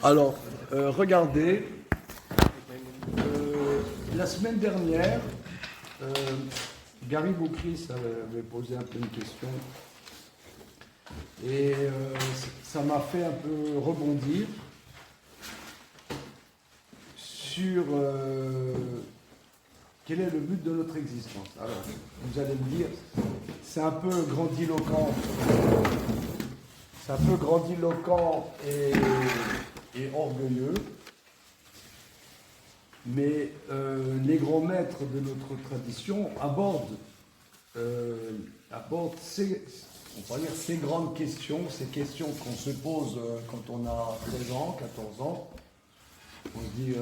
Alors, regardez, la semaine dernière, Gary Boukris avait posé un peu une question et ça m'a fait un peu rebondir sur quel est le but de notre existence. Alors, vous allez me dire, c'est un peu grandiloquent. C'est un peu grandiloquent et orgueilleux, mais les grands maîtres de notre tradition abordent ces grandes questions, ces questions qu'on se pose quand on a 13 ans, 14 ans. On se dit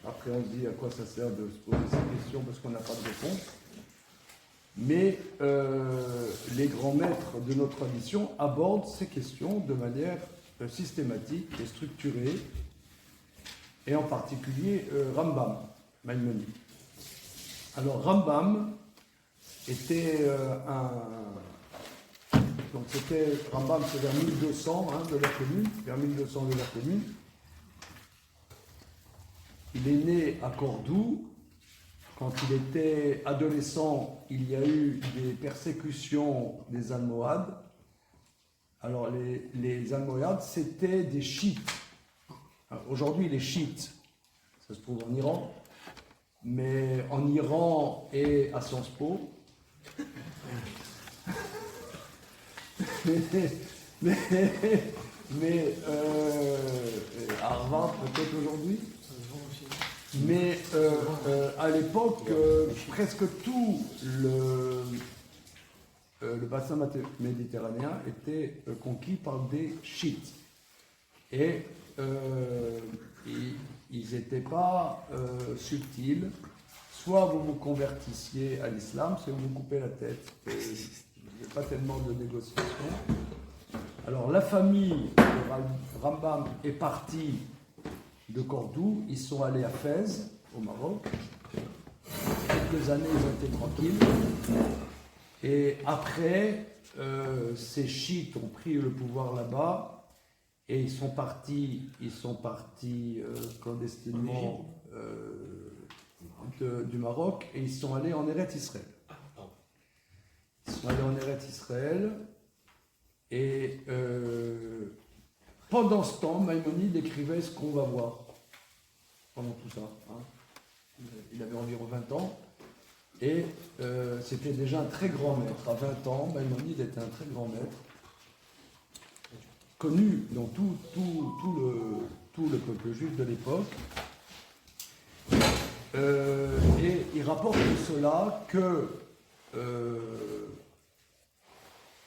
après on se dit à quoi ça sert de se poser ces questions parce qu'on n'a pas de réponse. Mais les grands maîtres de notre tradition abordent ces questions de manière systématique et structurée, et en particulier Rambam, Maïmonide. Alors Rambam était donc Rambam, c'est vers 1200 de l'ère commune, vers 1200 de l'ère commune. Il est né à Cordoue. Quand il était adolescent, il y a eu des persécutions des Almohades. Alors, les Almohades, c'était des chiites. Aujourd'hui, les chiites, ça se trouve en Iran, mais en Iran et à Sciences Po. mais à Harvard, peut-être aujourd'hui. Mais à l'époque, presque tout le bassin méditerranéen était conquis par des chiites. Et ils n'étaient pas subtils. Soit vous vous convertissiez à l'islam, soit vous vous coupez la tête. Il n'y a pas tellement de négociations. Alors la famille de Rambam est partie de Cordoue, ils sont allés à Fès, au Maroc. Quelques années, ils ont été tranquilles. Et après, ces chiites ont pris le pouvoir là-bas et ils sont partis clandestinement du Maroc et ils sont allés en Eretz Israël. Ils sont allés en Eretz Israël et pendant ce temps, Maïmonide écrivait ce qu'on va voir pendant tout ça. Il avait environ 20 ans et c'était déjà un très grand maître. À 20 ans, Maïmonide était un très grand maître, connu dans tout le peuple juif de l'époque. Et il rapporte de cela que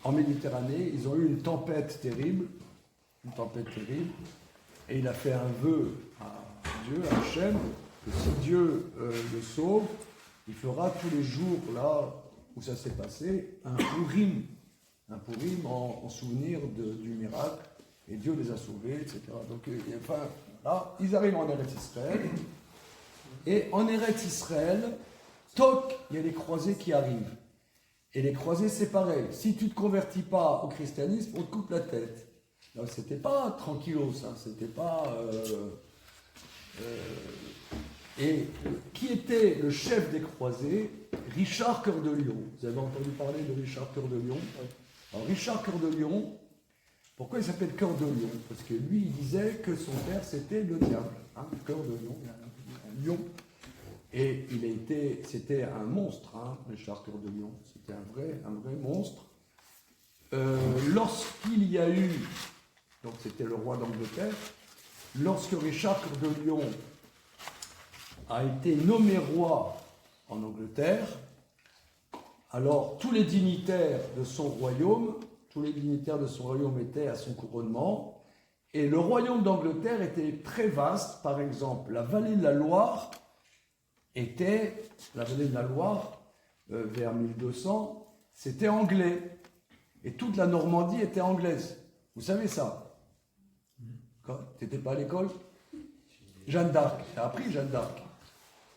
en Méditerranée, ils ont eu une tempête terrible, et il a fait un vœu à Dieu, à Hachem, que si Dieu le sauve, il fera tous les jours là où ça s'est passé un Purim en souvenir du miracle, et Dieu les a sauvés, etc. Donc là, ils arrivent en Eretz Israël, et en Eretz Israël, toc, il y a les croisés qui arrivent. Et les croisés, c'est pareil. Si tu ne te convertis pas au christianisme, on te coupe la tête. Donc, c'était pas tranquillos, ça. C'était pas. Et qui était le chef des croisés? Richard Cœur de Lion. Vous avez entendu parler de Richard Cœur de Lion? Alors, Richard Cœur de Lion, pourquoi il s'appelle Cœur de Lion? Parce que lui, il disait que son père, c'était le diable. Cœur de Lion, un lion. Et c'était un monstre, Richard Cœur de Lion. C'était un vrai monstre. Lorsqu'il y a eu, donc c'était le roi d'Angleterre, lorsque Richard Cœur de Lion a été nommé roi en Angleterre, alors tous les dignitaires de son royaume étaient à son couronnement, et le royaume d'Angleterre était très vaste. Par exemple, la vallée de la Loire, vers 1200, c'était anglais. Et toute la Normandie était anglaise. Vous savez ça? Tu n'étais pas à l'école? Jeanne d'Arc, j'ai appris Jeanne d'Arc.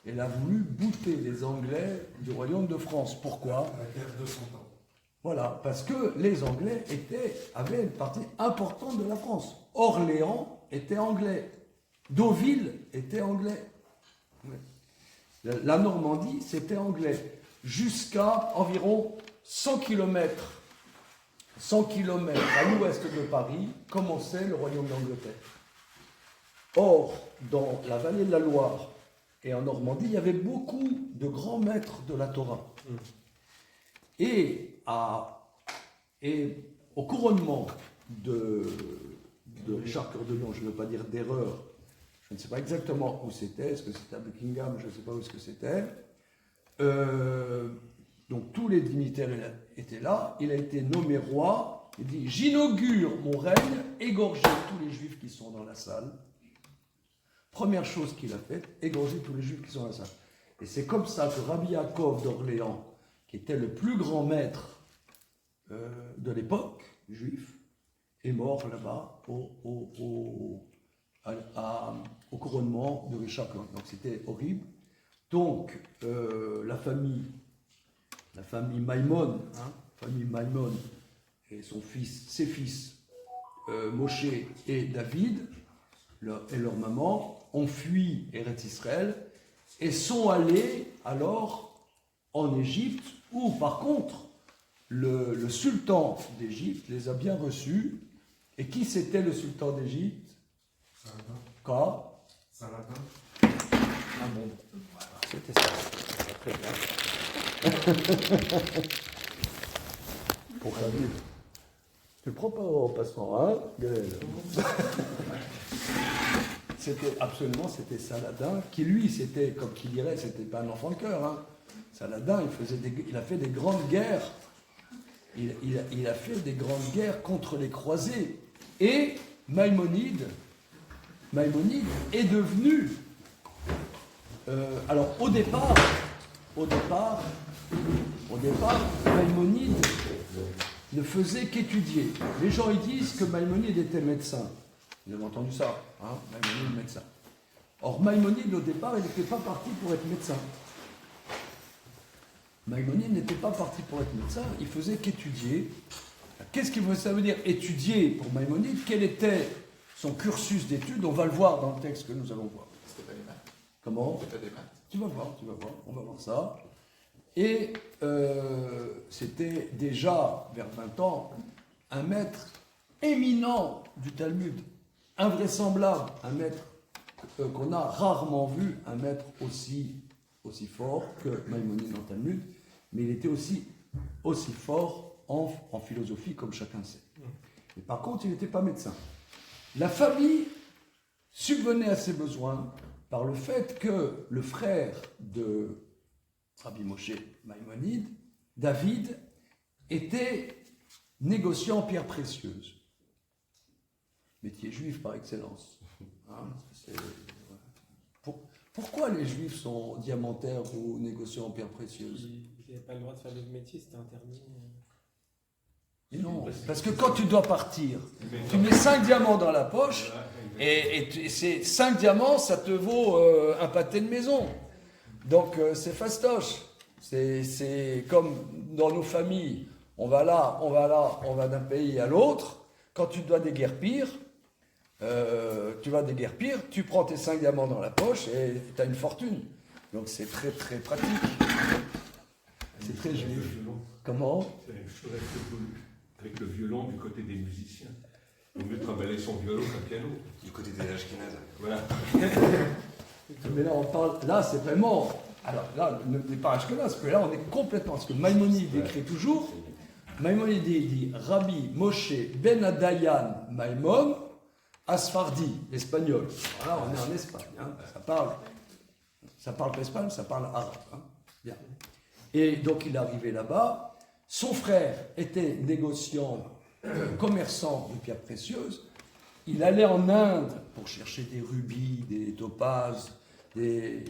Elle a voulu bouter les Anglais du royaume de France. Pourquoi? La guerre de 100 ans. Voilà, parce que les Anglais avaient une partie importante de la France. Orléans était anglais. Deauville était anglais. La Normandie, c'était anglais. Jusqu'à environ 100 km à l'ouest de Paris, commençait le royaume d'Angleterre. Or, dans la vallée de la Loire et en Normandie, il y avait beaucoup de grands maîtres de la Torah. Et au couronnement de Richard Cœur de Lion, je ne veux pas dire d'erreur, je ne sais pas exactement où c'était, est-ce que c'était à Buckingham, je ne sais pas où c'était. Donc tous les dignitaires étaient là, il a été nommé roi, il dit « J'inaugure mon règne, égorgez tous les juifs qui sont dans la salle ». Première chose qu'il a faite, égorger tous les juifs qui sont dans la salle. Et c'est comme ça que Rabbi Yaakov d'Orléans, qui était le plus grand maître de l'époque, juif, est mort là-bas au couronnement de Richard Cœur. Donc c'était horrible. Donc la famille Maïmon, et ses fils Moshe et David, et leur maman, ont fui Eretz Israël et sont allés alors en Égypte, où par contre le sultan d'Égypte les a bien reçus. Et qui c'était le sultan d'Égypte? Quoi? Saladin. Ah bon, c'était ça. Très bien. Pour Khalid. Tu le prends pas en passant, hein, Gaël? C'était Saladin, qui lui, c'était, comme qui dirait, c'était pas un enfant de cœur, hein. Saladin, il a fait des grandes guerres. Il a fait des grandes guerres contre les croisés. Et Maïmonide est devenu... alors, au départ, Maïmonide ne faisait qu'étudier. Les gens ils disent que Maïmonide était médecin. Vous avez entendu ça, hein? Maïmonide, médecin. Or, Maïmonide, au départ, il n'était pas parti pour être médecin. Maïmonide n'était pas parti pour être médecin, il faisait qu'étudier. Qu'est-ce que ça veut dire étudier pour Maïmonide? Quel était son cursus d'études? On va le voir dans le texte que nous allons voir. C'était pas les maths. Comment? C'était pas des maths. Tu vas voir, on va voir ça. Et c'était déjà, vers 20 ans, un maître éminent du Talmud, invraisemblable, un maître qu'on a rarement vu, un maître aussi fort que Maïmonide en Talmud, mais il était aussi fort en philosophie, comme chacun sait. Et par contre, il n'était pas médecin. La famille subvenait à ses besoins par le fait que le frère de Rabbi Moshe Maïmonide, David, était négociant en pierres précieuses. Métier juif par excellence. Hein, pourquoi les juifs sont diamantaires ou négociants en pierres précieuses? Ils n'avaient pas le droit de faire d'autres métiers, c'était interdit. Mais non, parce que quand tu dois partir, tu mets 5 diamants dans la poche, et ces 5 diamants, ça te vaut un pâté de maison. Donc c'est fastoche. C'est comme dans nos familles, on va d'un pays à l'autre. Quand tu dois déguerpir, tu prends tes 5 diamants dans la poche et tu as une fortune. Donc c'est très très pratique. C'est très juif. Comment? C'est la même chose avec le violon du côté des musiciens. Il vaut mieux travailler son violon qu'un piano. Du côté des Ashkénazes. Voilà. Mais là, on parle. Là, c'est vraiment. Alors là, ne n'est pas Ashkenaz, parce que là, on est complètement. Parce que Maïmonide écrit toujours. Maïmonide dit Rabbi Moshe Ben Adayan Maïmon Asfardi, l'espagnol. Voilà, on est en Espagne. Hein. Ça parle pas espagnol, ça parle arabe. Hein. Bien. Et donc, il est arrivé là-bas. Son frère était négociant, commerçant de pierres précieuses. Il allait en Inde pour chercher des rubis, des topazes, des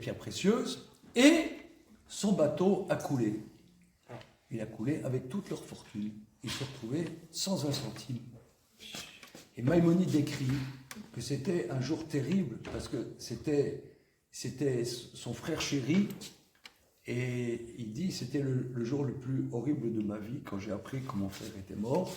pierres précieuses. Et son bateau a coulé. Il a coulé avec toute leur fortune. Il s'est retrouvé sans un centime. Et Maïmonide décrit que c'était un jour terrible parce que c'était son frère chéri Et il dit, c'était le jour le plus horrible de ma vie, quand j'ai appris que mon frère était mort.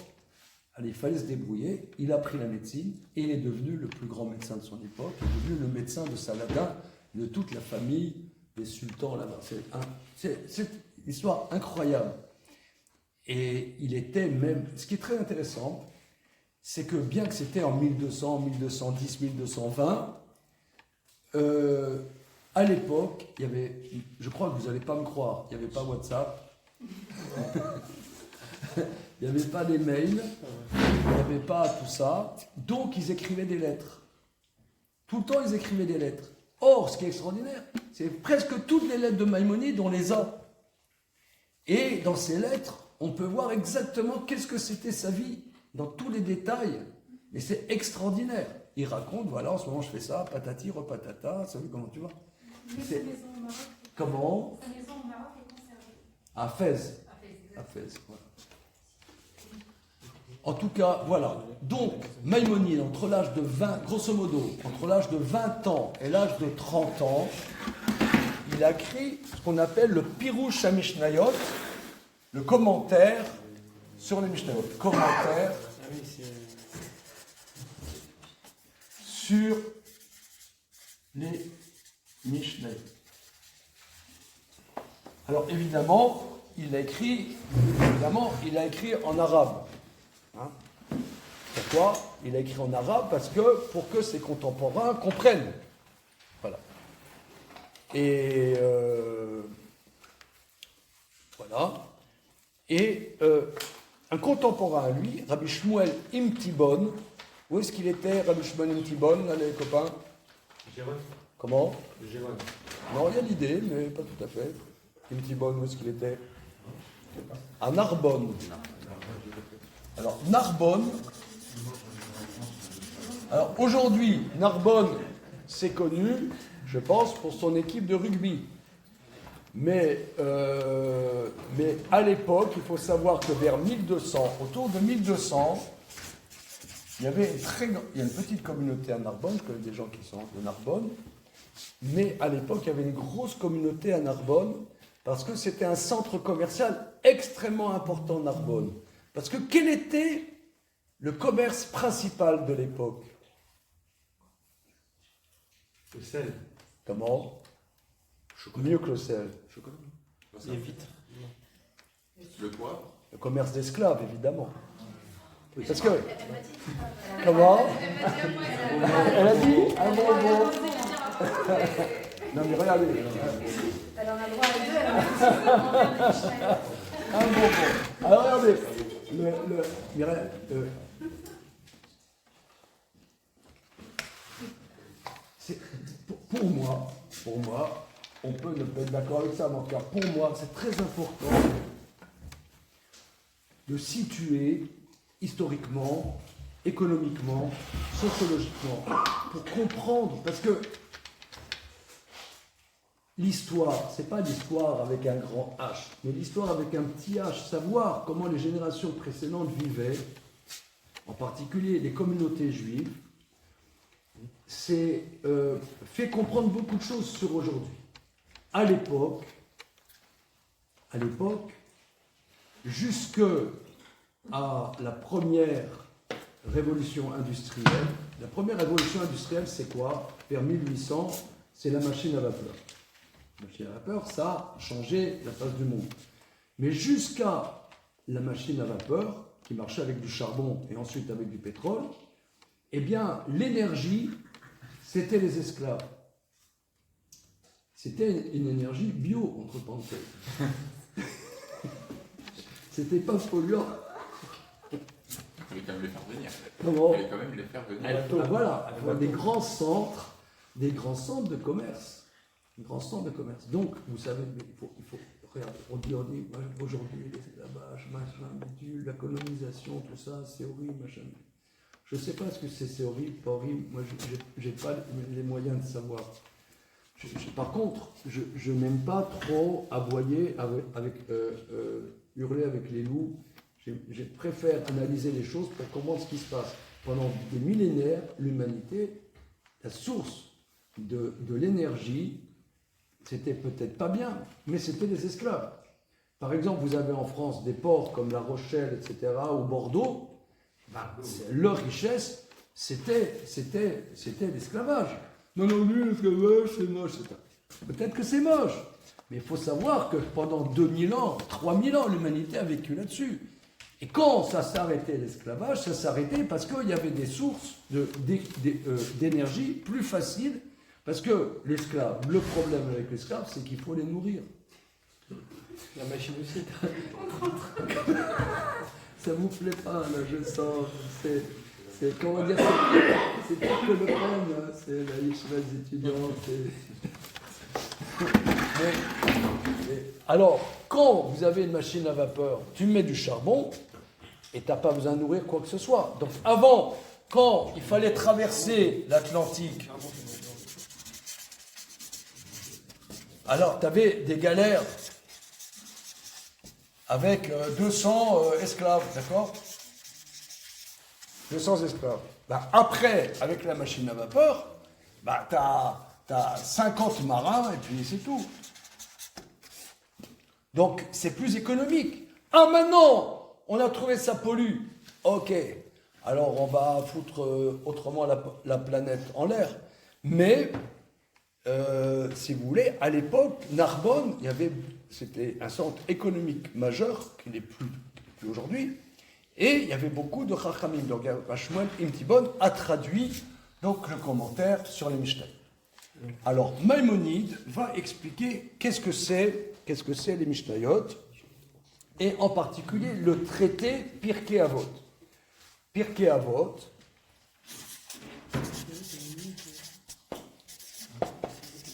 Allez, il fallait se débrouiller. Il a pris la médecine et il est devenu le plus grand médecin de son époque. Il est devenu le médecin de Saladin, de toute la famille des sultans là-bas. C'est une histoire incroyable. Et il était même... Ce qui est très intéressant, c'est que bien que c'était en 1200, 1210, 1220, à l'époque, il y avait... Je crois que vous n'allez pas me croire, il n'y avait pas WhatsApp. Il n'y avait pas des mails, il n'y avait pas tout ça. Donc, ils écrivaient des lettres. Tout le temps, ils écrivaient des lettres. Or, ce qui est extraordinaire, c'est presque toutes les lettres de Maïmonide, on les a. Et dans ces lettres, on peut voir exactement qu'est-ce que c'était sa vie, dans tous les détails. Et c'est extraordinaire. Il raconte, voilà, en ce moment, je fais ça, patati, repatata, ça veut comment tu vois. Sa maison au Maroc. Comment? Sa maison au Maroc est conservée. À Fès. À Fès, À Fès, voilà. En tout cas, voilà. Donc, Maïmonide, entre l'âge de 20, grosso modo, entre l'âge de 20 ans et l'âge de 30 ans, il a écrit ce qu'on appelle le Pirouche HaMishnayot, le commentaire sur les Mishnayot. Commentaire Ah oui, c'est... sur les Mishnayot. Alors, évidemment, il a écrit en arabe. Hein? Pourquoi? Il a écrit en arabe parce que pour que ses contemporains comprennent. Voilà. Et voilà. Et un contemporain à lui, Rabbi Shmuel Imtibon, où est-ce qu'il était, Rabbi Shmuel Imtibon, là, les copains? Gérone. Comment? Gérone. Non, il y a l'idée, mais pas tout à fait. Imtibon, où est-ce qu'il était? À Narbonne. Alors, Narbonne. Alors, aujourd'hui, Narbonne, c'est connu, je pense, pour son équipe de rugby. Mais à l'époque, il faut savoir que vers 1200, autour de 1200, il y a une petite communauté à Narbonne, je connais des gens qui sont de Narbonne, mais à l'époque, il y avait une grosse communauté à Narbonne, parce que c'était un centre commercial extrêmement important, Narbonne. Parce que quel était le commerce principal de l'époque? Le sel. Comment? Mieux que le sel. Chocolat. Les vitres. Le poivre. Le commerce d'esclaves, évidemment. Parce que... Comment? Elle a dit un bonbon. Non mais regardez. Elle en a droit à deux. Un bonbon. Alors regardez. Mireille, pour moi, on peut ne pas être d'accord avec ça, mais en tout cas, pour moi, c'est très important de situer historiquement, économiquement, sociologiquement, pour comprendre, parce que l'histoire, c'est pas l'histoire avec un grand H, mais l'histoire avec un petit H, savoir comment les générations précédentes vivaient, en particulier les communautés juives, c'est fait comprendre beaucoup de choses sur aujourd'hui. À l'époque, jusque à la première révolution industrielle, c'est quoi? Vers 1800, c'est la machine à vapeur. La machine à vapeur, ça a changé la face du monde. Mais jusqu'à la machine à vapeur, qui marchait avec du charbon et ensuite avec du pétrole, eh bien, l'énergie, c'était les esclaves. C'était une énergie bio, entre parenthèses. C'était pas polluant. Il fallait quand même les faire venir. Comment? Il fallait quand même les faire venir. Voilà, des grands centres de commerce. Des grands centres de commerce. Donc, vous savez, il faut regarder, on dit aujourd'hui, l'esclavage, machin, bidule, la colonisation, tout ça, c'est horrible, machin. Je ne sais pas ce que c'est horrible, pas horrible. Moi, je n'ai pas les moyens de savoir. Par contre, je n'aime pas trop aboyer, hurler avec les loups. Je préfère analyser les choses pour comprendre ce qui se passe. Pendant des millénaires, l'humanité, la source de l'énergie c'était peut-être pas bien, mais c'était des esclaves. Par exemple, vous avez en France des ports comme La Rochelle, etc., ou Bordeaux, leur richesse, c'était l'esclavage. Non, lui, l'esclavage, c'est moche, etc. Peut-être que c'est moche, mais il faut savoir que pendant 2000 ans, 3000 ans, l'humanité a vécu là-dessus. Et quand ça s'arrêtait l'esclavage, ça s'arrêtait parce qu'il y avait des sources d'énergie plus faciles. Parce que l'esclave, le problème avec l'esclave, c'est qu'il faut les nourrir. La machine aussi. Ça vous plaît pas, là, je sens. C'est comment dire, c'est pire que le Pen, c'est la yeshiva des étudiants. Alors, quand vous avez une machine à vapeur, tu mets du charbon et tu n'as pas besoin de nourrir quoi que ce soit. Donc avant, quand il fallait traverser l'Atlantique, alors tu avais des galères avec 200 esclaves, d'accord ? 200 esclaves. Après, avec la machine à vapeur, tu as 50 marins et puis c'est tout. Donc, c'est plus économique. Ah, maintenant, on a trouvé ça pollue. Ok, alors on va foutre autrement la planète en l'air. Mais, si vous voulez, à l'époque, Narbonne, c'était un centre économique majeur, qui n'est plus aujourd'hui, et il y avait beaucoup de Chachamim. Donc, Shmuel Imtibon a traduit donc, le commentaire sur les Mishnah. Alors, Maïmonide va expliquer qu'est-ce que c'est les Mishnayot, et en particulier le traité Pirkei Avot. Pirkei Avot,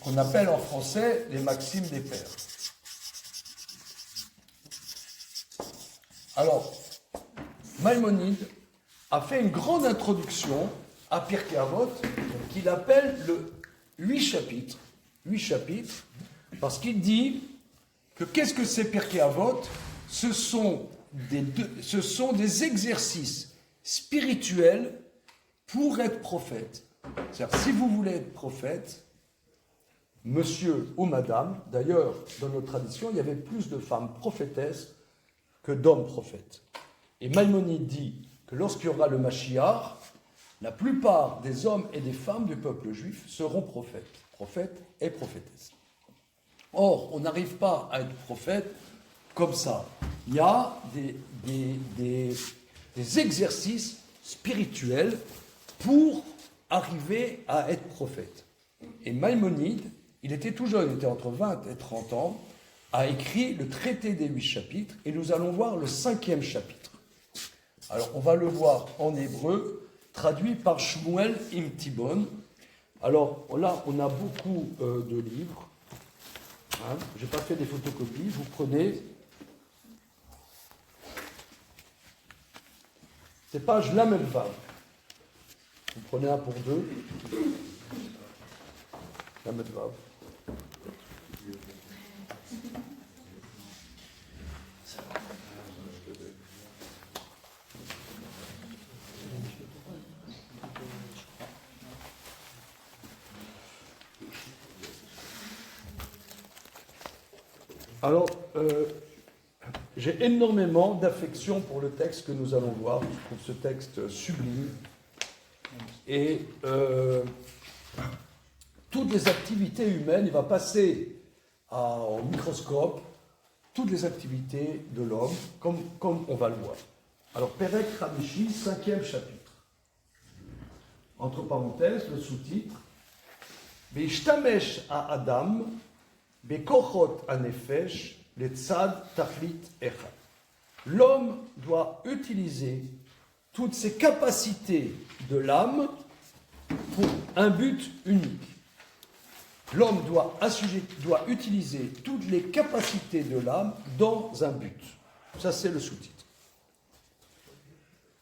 qu'on appelle en français les maximes des pères. Alors, Maïmonide a fait une grande introduction à Pirkei Avot, qu'il appelle le 8 chapitres, parce qu'il dit que qu'est-ce que c'est Pirkei Avot ? Ce sont des exercices spirituels pour être prophète. C'est-à-dire, si vous voulez être prophète, monsieur ou madame, d'ailleurs, dans notre tradition, il y avait plus de femmes prophétesses que d'hommes prophètes. Et Maïmonide dit que lorsqu'il y aura le Mashiach, la plupart des hommes et des femmes du peuple juif seront prophètes et prophétesses. Or, on n'arrive pas à être prophète comme ça. Il y a des exercices spirituels pour arriver à être prophète. Et Maïmonide, il était tout jeune, il était entre 20 et 30 ans, a écrit le traité des 8 chapitres, et nous allons voir le 5e chapitre. Alors, on va le voir en hébreu, traduit par Shmuel Imtibon. Alors, là, on a beaucoup de livres. Hein, je n'ai pas fait des photocopies. Vous prenez... C'est page Lamed Vav. Vous prenez un pour deux. Lamed Vav. Alors, j'ai énormément d'affection pour le texte que nous allons voir. Je trouve ce texte sublime. Et toutes les activités humaines, il va passer au microscope, toutes les activités de l'homme, comme on va le voir. Alors, Perek Hamishi, 5e chapitre. Entre parenthèses, le sous-titre. Beishtamesh à Adam, Bekochot anefesh, le tzad tachlit echad. L'homme doit utiliser toutes ses capacités de l'âme pour un but unique. L'homme doit utiliser toutes les capacités de l'âme dans un but. Ça, c'est le sous-titre.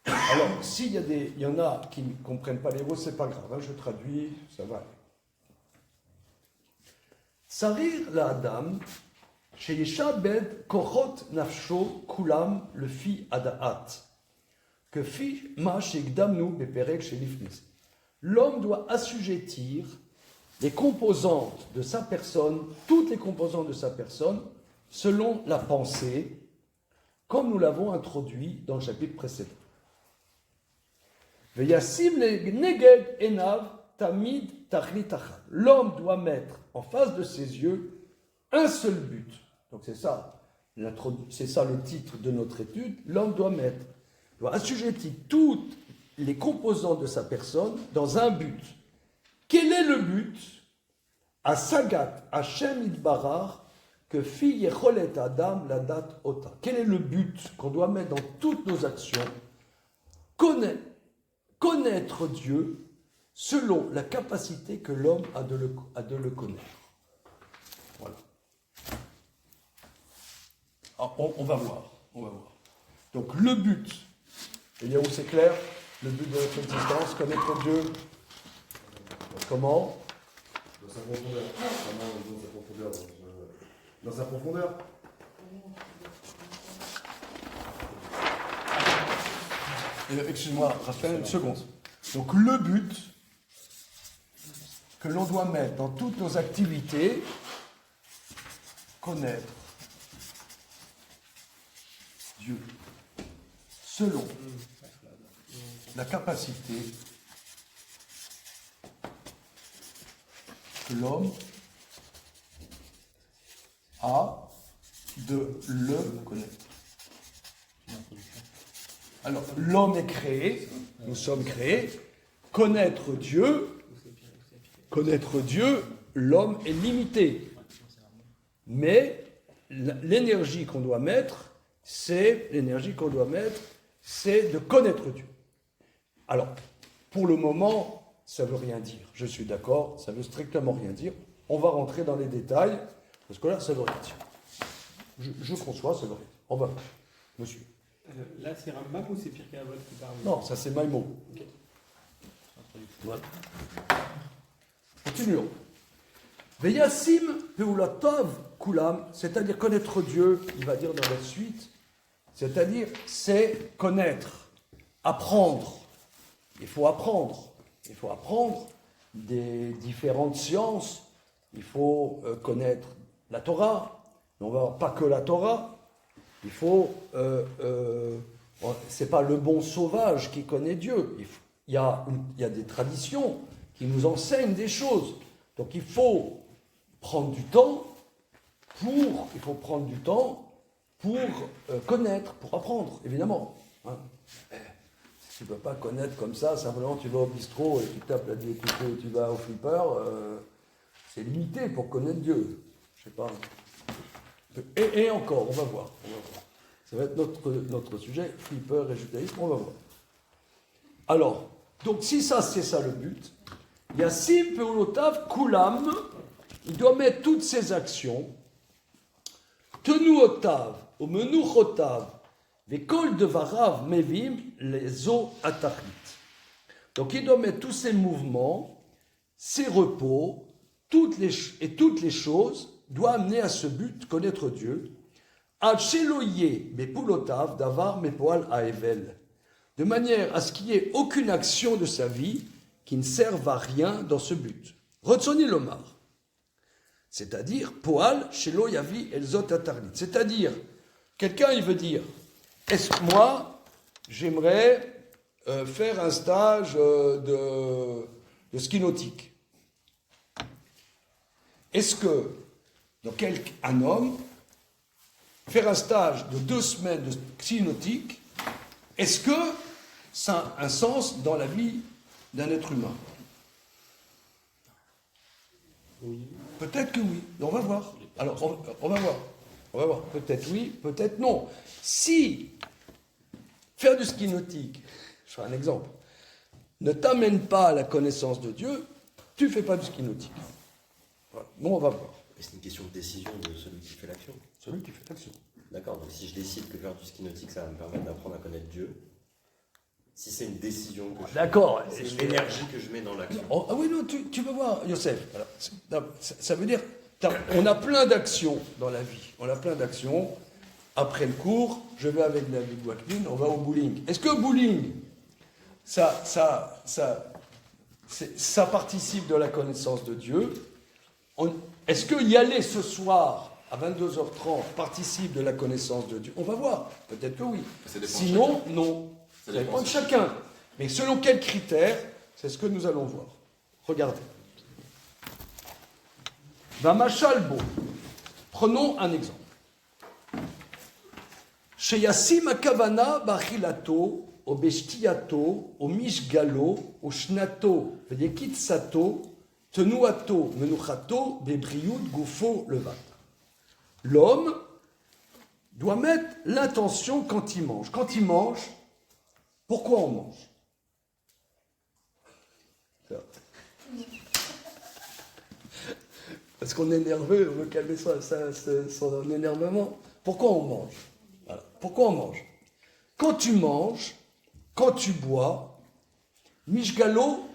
Alors, s'il y en a qui ne comprennent pas les mots, c'est pas grave, hein, je traduis, ça va aller. Sarir la Adam, sheyeshabed kochot nafsho kulam le fi adaat, que fi ma shegdamnu beperek shelifnis. L'homme doit assujettir les composantes de sa personne, toutes les composantes de sa personne, selon la pensée, comme nous l'avons introduit dans le chapitre précédent. Veyassim neged enav tamid tachlit achad. L'homme doit mettre en face de ses yeux un seul but. Donc c'est ça le titre de notre étude. L'homme doit assujettir toutes les composantes de sa personne dans un but. Quel est le but? À Sagat Hashem Idbarar que fi yecholet Adam la date ota. Quel est le but qu'on doit mettre dans toutes nos actions? Connaître Dieu selon la capacité que l'homme a de le connaître. Voilà. Alors, on va voir. Donc le but, et là où c'est clair, le but de notre existence, connaître Dieu. Comment? Dans sa profondeur. Dans sa profondeur. Excuse-moi, Raphaël, une seconde. Donc le but que l'on doit mettre dans toutes nos activités, connaître Dieu selon la capacité que l'homme a de le connaître. Alors, l'homme est créé, nous sommes créés, connaître Dieu, l'homme est limité. Mais l'énergie qu'on doit mettre, c'est de connaître Dieu. Alors, pour le moment, ça ne veut rien dire. Je suis d'accord, ça ne veut strictement rien dire. On va rentrer dans les détails, parce que là, ça ne veut rien dire. Je conçois, ça ne veut rien dire. On va, monsieur. Là, c'est Rambam ou c'est Pirkei Avot qui parle? Non, ça c'est Maïmo. Okay. Voilà. Continuons. Veyassim peulatov kulam, c'est-à-dire connaître Dieu, il va dire dans la suite, c'est-à-dire c'est connaître, apprendre. Il faut apprendre des différentes sciences, il faut connaître la Torah, mais on va voir pas que la Torah. Il faut, c'est pas le bon sauvage qui connaît Dieu. Il y a des traditions qui nous enseignent des choses. Donc il faut prendre du temps pour connaître, pour apprendre, évidemment. Hein. Tu ne peux pas connaître comme ça, simplement tu vas au bistrot et tu tapes la diététique, tu vas au flipper, c'est limité pour connaître Dieu. Je sais pas. Et encore, on va voir. Ça va être notre sujet, flipper et judaïsme, on va voir. Alors, donc si ça, c'est ça le but, Yassim Peulotav Kulam, il doit mettre toutes ses actions, Tenuotav, ou Menuchotav, Vekol Devarav Mevim, les eaux atachlit. Donc il doit mettre tous ses mouvements, ses repos, toutes les choses, doit amener à ce but, connaître Dieu, de manière à ce qu'il n'y ait aucune action de sa vie qui ne serve à rien dans ce but. Rotsoni lomar, c'est-à-dire poal shelo yavi elzot atarlit, c'est-à-dire quelqu'un il veut dire, est-ce que moi j'aimerais faire un stage de ski nautique. Est-ce que donc un homme, faire un stage de 2 semaines de ski nautique, est-ce que ça a un sens dans la vie d'un être humain? Oui. Peut-être que oui. On va voir. Alors, on va voir. Peut-être oui, peut-être non. Si faire du ski nautique, je fais un exemple, ne t'amène pas à la connaissance de Dieu, tu ne fais pas du ski nautique. Voilà. Bon, on va voir. C'est une question de décision de celui qui fait l'action. Celui qui fait l'action. D'accord, donc si je décide que faire du ski nautique, ça va me permettre d'apprendre à connaître Dieu, si c'est une décision que je D'accord. fais, c'est une énergie que je mets dans l'action. Ah oui, non, tu vas voir, Youssef. Alors, ça veut dire, on a plein d'actions dans la vie. On a plein d'actions. Après le cours, je vais avec David Waklin, on va au bowling. Est-ce que bowling, ça ça participe de la connaissance de Dieu. Est-ce que y aller ce soir à 22h30 participe de la connaissance de Dieu? On va voir. Peut-être que oui. Ça dépend Sinon, non. Ça dépend de chacun. Mais selon quels critères, c'est ce que nous allons voir. Regardez. Vamachalbo. Prenons un exemple. Sheyassim akavana bachilato, o beshtiato, o mishgalo, o shnato, veyekitsato, tenuato, menuchato, bebriud, gufo, levat. L'homme doit mettre l'intention quand il mange. Quand il mange, pourquoi on mange? Parce qu'on est nerveux, on veut calmer son énervement. Pourquoi on mange? Voilà. Pourquoi on mange? Quand tu manges, quand tu bois, mishgalo,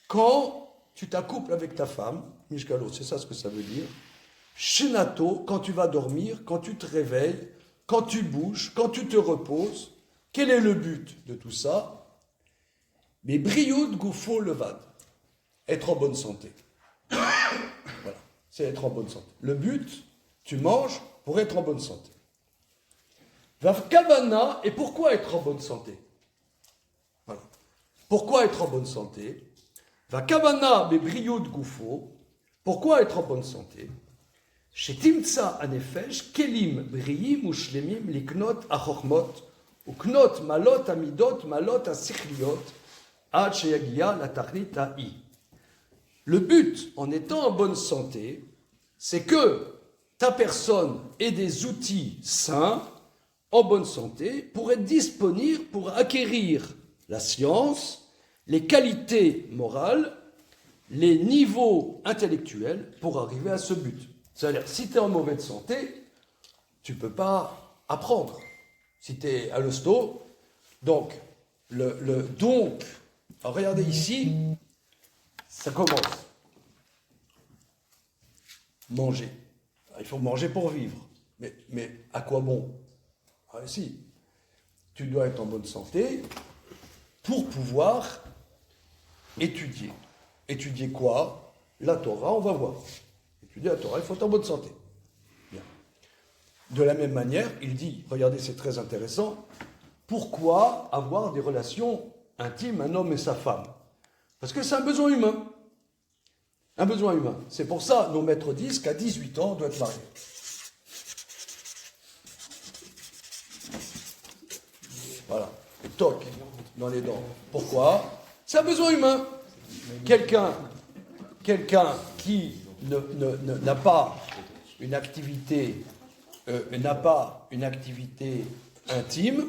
quand tu t'accouples avec ta femme, mishgalo, c'est ça ce que ça veut dire. Shinato, quand tu vas dormir, quand tu te réveilles, quand tu bouges, quand tu te reposes. Quel est le but de tout ça? Mais brioud gufo levad, être en bonne santé. Voilà, c'est être en bonne santé. Le but, tu manges pour être en bonne santé. Vavkavana, et pourquoi être en bonne santé? Voilà. Pourquoi être en bonne santé? Vakavana bebriyud gufo, pourquoi être en bonne santé? Shetimtsa anefesh kelim briyim ushlemim liknot achokmot uknot malot amidot malot asichliot ad sheyagia la tachlit ha'i. Le but, en étant en bonne santé, c'est que ta personne ait des outils sains, en bonne santé, pour être disponible pour acquérir la science, les qualités morales, les niveaux intellectuels pour arriver à ce but. C'est-à-dire, si tu es en mauvaise santé, tu ne peux pas apprendre. Si tu es à l'hosto, donc, alors regardez ici, ça commence. Manger. Il faut manger pour vivre. Mais à quoi bon? Ah, si. Tu dois être en bonne santé pour pouvoir étudier. Étudier quoi? La Torah, on va voir. Étudier la Torah, il faut être en bonne santé. Bien. De la même manière, il dit, regardez, c'est très intéressant, pourquoi avoir des relations intimes, un homme et sa femme? Parce que c'est un besoin humain. Un besoin humain. C'est pour ça, nos maîtres disent qu'à 18 ans, on doit être marié. Voilà. Toc dans les dents. Pourquoi? C'est un besoin humain. Quelqu'un qui n'a pas une activité, intime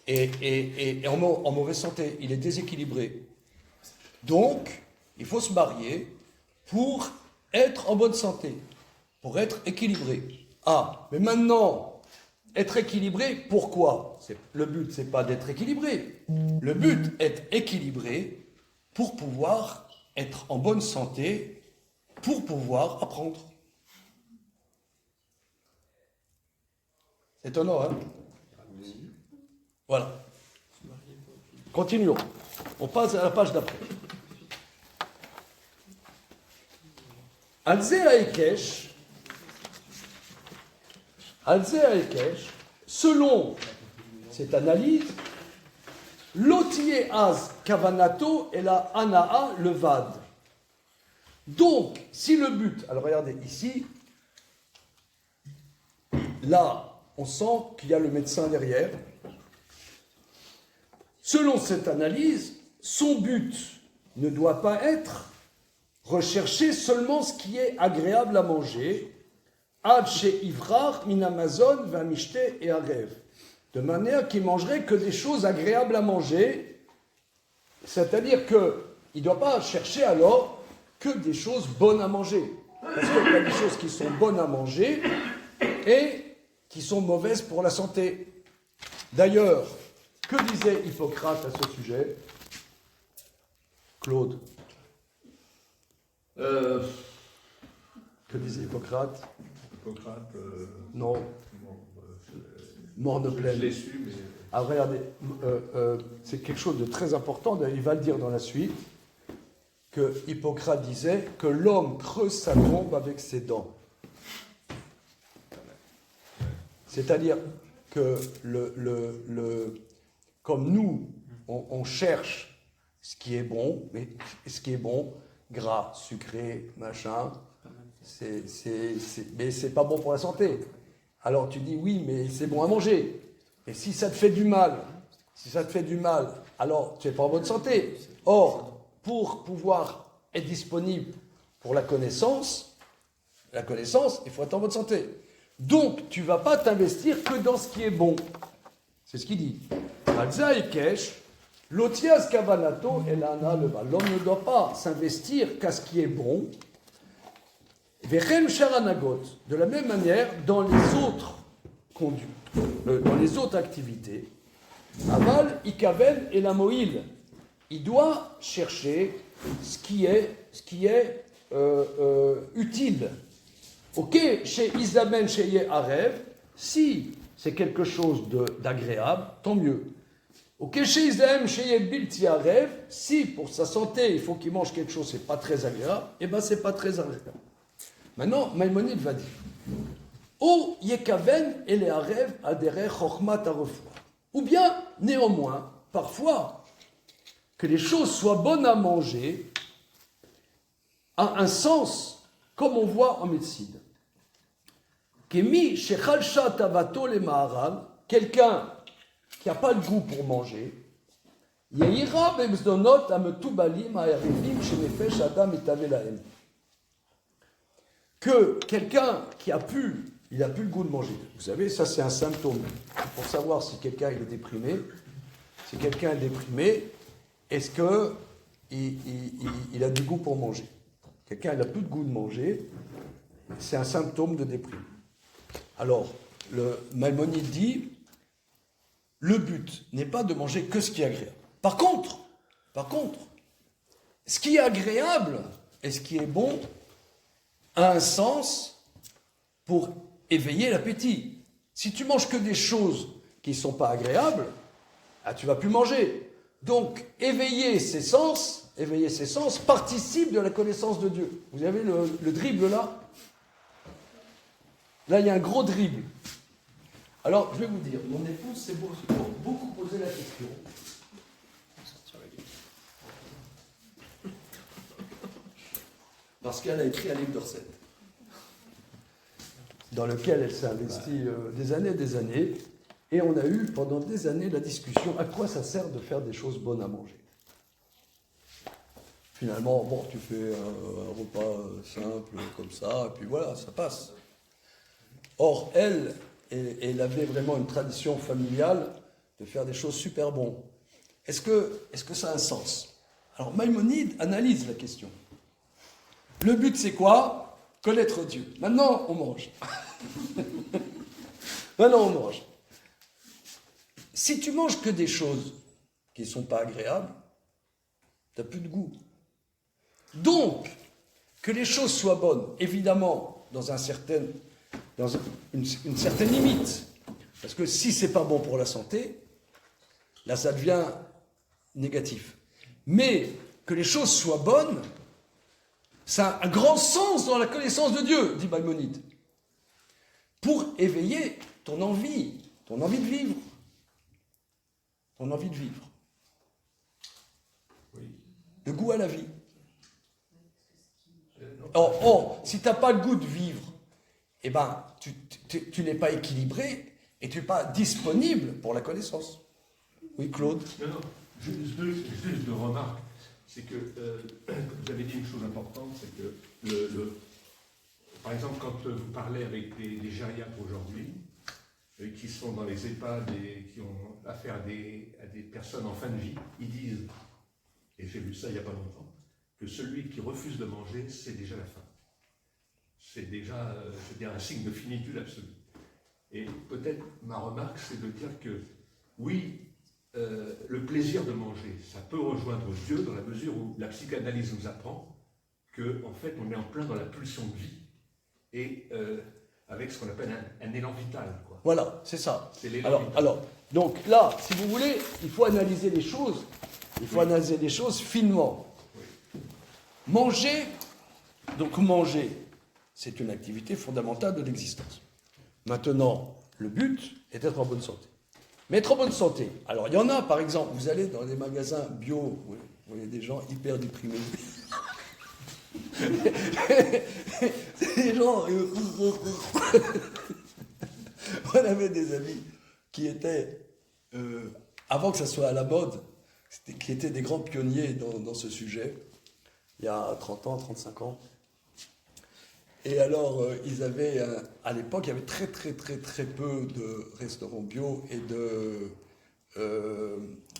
et en mauvaise santé, il est déséquilibré. Donc, il faut se marier pour être en bonne santé, pour être équilibré. Ah, mais maintenant, être équilibré, pourquoi? Le but, c'est pas d'être équilibré. Le but est d'être équilibré pour pouvoir être en bonne santé, pour pouvoir apprendre. C'est étonnant, hein? Voilà. Continuons. On passe à la page d'après. Alze Aekesh, selon cette analyse, l'otier az kavanato et la anaa levad. Donc, si le but, alors regardez ici, là, on sent qu'il y a le médecin derrière. Selon cette analyse, son but ne doit pas être rechercher seulement ce qui est agréable à manger, ad chez Ivrar, min Amazon, va mishte et arev, de manière qu'il mangerait que des choses agréables à manger, c'est-à-dire qu'il ne doit pas chercher alors que des choses bonnes à manger, parce qu'il y a des choses qui sont bonnes à manger et qui sont mauvaises pour la santé. D'ailleurs, que disait Hippocrate à ce sujet? Claude. Que disait Hippocrate? Non. Morne pleine. Je l'ai su, mais... Ah, regardez, c'est quelque chose de très important, il va le dire dans la suite. que Hippocrate disait que l'homme creuse sa tombe avec ses dents. C'est-à-dire que comme nous, on cherche ce qui est bon, mais ce qui est bon, gras, sucré, machin, mais c'est pas bon pour la santé. Alors tu dis oui, mais c'est bon à manger. Et si ça te fait du mal, alors tu n'es pas en bonne santé. Or, pour pouvoir être disponible pour la connaissance, il faut être en bonne santé. Donc, tu ne vas pas t'investir que dans ce qui est bon. C'est ce qu'il dit. Alza et Kesh, l'otias kavanato et l'ana leva. L'homme ne doit pas s'investir qu'à ce qui est bon. Vechem sharanagot. De la même manière, dans les autres conduites, dans les autres activités, aval, ikaven et la moïl. Il doit chercher ce qui est utile. Ok, chez Isaben, chez Yeharev, si c'est quelque chose d'agréable, tant mieux. Ok, chez Isaben, chez Yebilti Arev, si pour sa santé il faut qu'il mange quelque chose, c'est pas très agréable, eh bien c'est pas très agréable. Maintenant, Maïmonide va dire O Yekaven et les Arev adhérer Chochmat Arefua. Ou bien, néanmoins, parfois, que les choses soient bonnes à manger a un sens, comme on voit en médecine. Kemi shechalsha tavato le maharal, quelqu'un qui n'a pas le goût pour manger, yaira bemzdonot ametubalim ha'erivim shenefesh adam etave lahem. Que quelqu'un qui il n'a plus le goût de manger. Vous savez, ça c'est un symptôme. Pour savoir si quelqu'un est déprimé, est-ce qu'il a du goût pour manger? Quelqu'un n'a plus de goût de manger, c'est un symptôme de déprime. Alors, le Maïmonide dit, le but n'est pas de manger que ce qui est agréable. Par contre, ce qui est agréable et ce qui est bon a un sens pour éveiller l'appétit. Si tu manges que des choses qui ne sont pas agréables, tu ne vas plus manger. Donc, éveiller ses sens participe de la connaissance de Dieu. Vous avez le dribble là? Là, il y a un gros dribble. Alors, je vais vous dire, mon épouse s'est beaucoup posé la question. Parce qu'elle a écrit un livre de recettes, dans lequel elle s'est investie des années, et on a eu pendant des années la discussion à quoi ça sert de faire des choses bonnes à manger. Finalement, bon, tu fais un repas simple comme ça, et puis voilà, ça passe. Or, elle avait vraiment une tradition familiale de faire des choses super bonnes. Est-ce que ça a un sens? Alors, Maïmonide analyse la question. Le but, c'est quoi? Connaître Dieu. Maintenant, on mange. Si tu manges que des choses qui ne sont pas agréables, tu n'as plus de goût. Donc, que les choses soient bonnes, évidemment, dans une certaine limite. Parce que si ce n'est pas bon pour la santé, là, ça devient négatif. Mais que les choses soient bonnes, ça a un grand sens dans la connaissance de Dieu, dit Maïmonide. Pour éveiller ton envie de vivre. Ton envie de vivre. Oui. Le goût à la vie. Si tu n'as pas le goût de vivre, eh ben, tu n'es pas équilibré et tu n'es pas disponible pour la connaissance. Oui, Claude? Non, juste deux remarques. C'est que, vous avez dit une chose importante, c'est que, par exemple, quand vous parlez avec des gériatres aujourd'hui, qui sont dans les EHPAD et qui ont affaire à des personnes en fin de vie, ils disent, et j'ai vu ça il n'y a pas longtemps, que celui qui refuse de manger, c'est déjà la fin. C'est déjà, je veux dire, un signe de finitude absolue. Et peut-être ma remarque, c'est de dire que, oui, le plaisir de manger, ça peut rejoindre Dieu dans la mesure où la psychanalyse nous apprend qu'en fait, on est en plein dans la pulsion de vie et avec ce qu'on appelle un élan vital, quoi. Voilà, c'est ça. C'est l'élan vital. Alors, donc là, si vous voulez, il faut analyser les choses. Il faut analyser les choses finement. Oui. Manger, donc manger, c'est une activité fondamentale de l'existence. Maintenant, le but est d'être en bonne santé. Mais être en bonne santé, alors il y en a, par exemple, vous allez dans des magasins bio, vous voyez des gens hyper déprimés. C'est des gens... On avait des amis qui étaient, avant que ça soit à la mode, qui étaient des grands pionniers dans ce sujet, il y a 30 ans, 35 ans. Et alors, ils avaient, à l'époque, il y avait très peu de restaurants bio et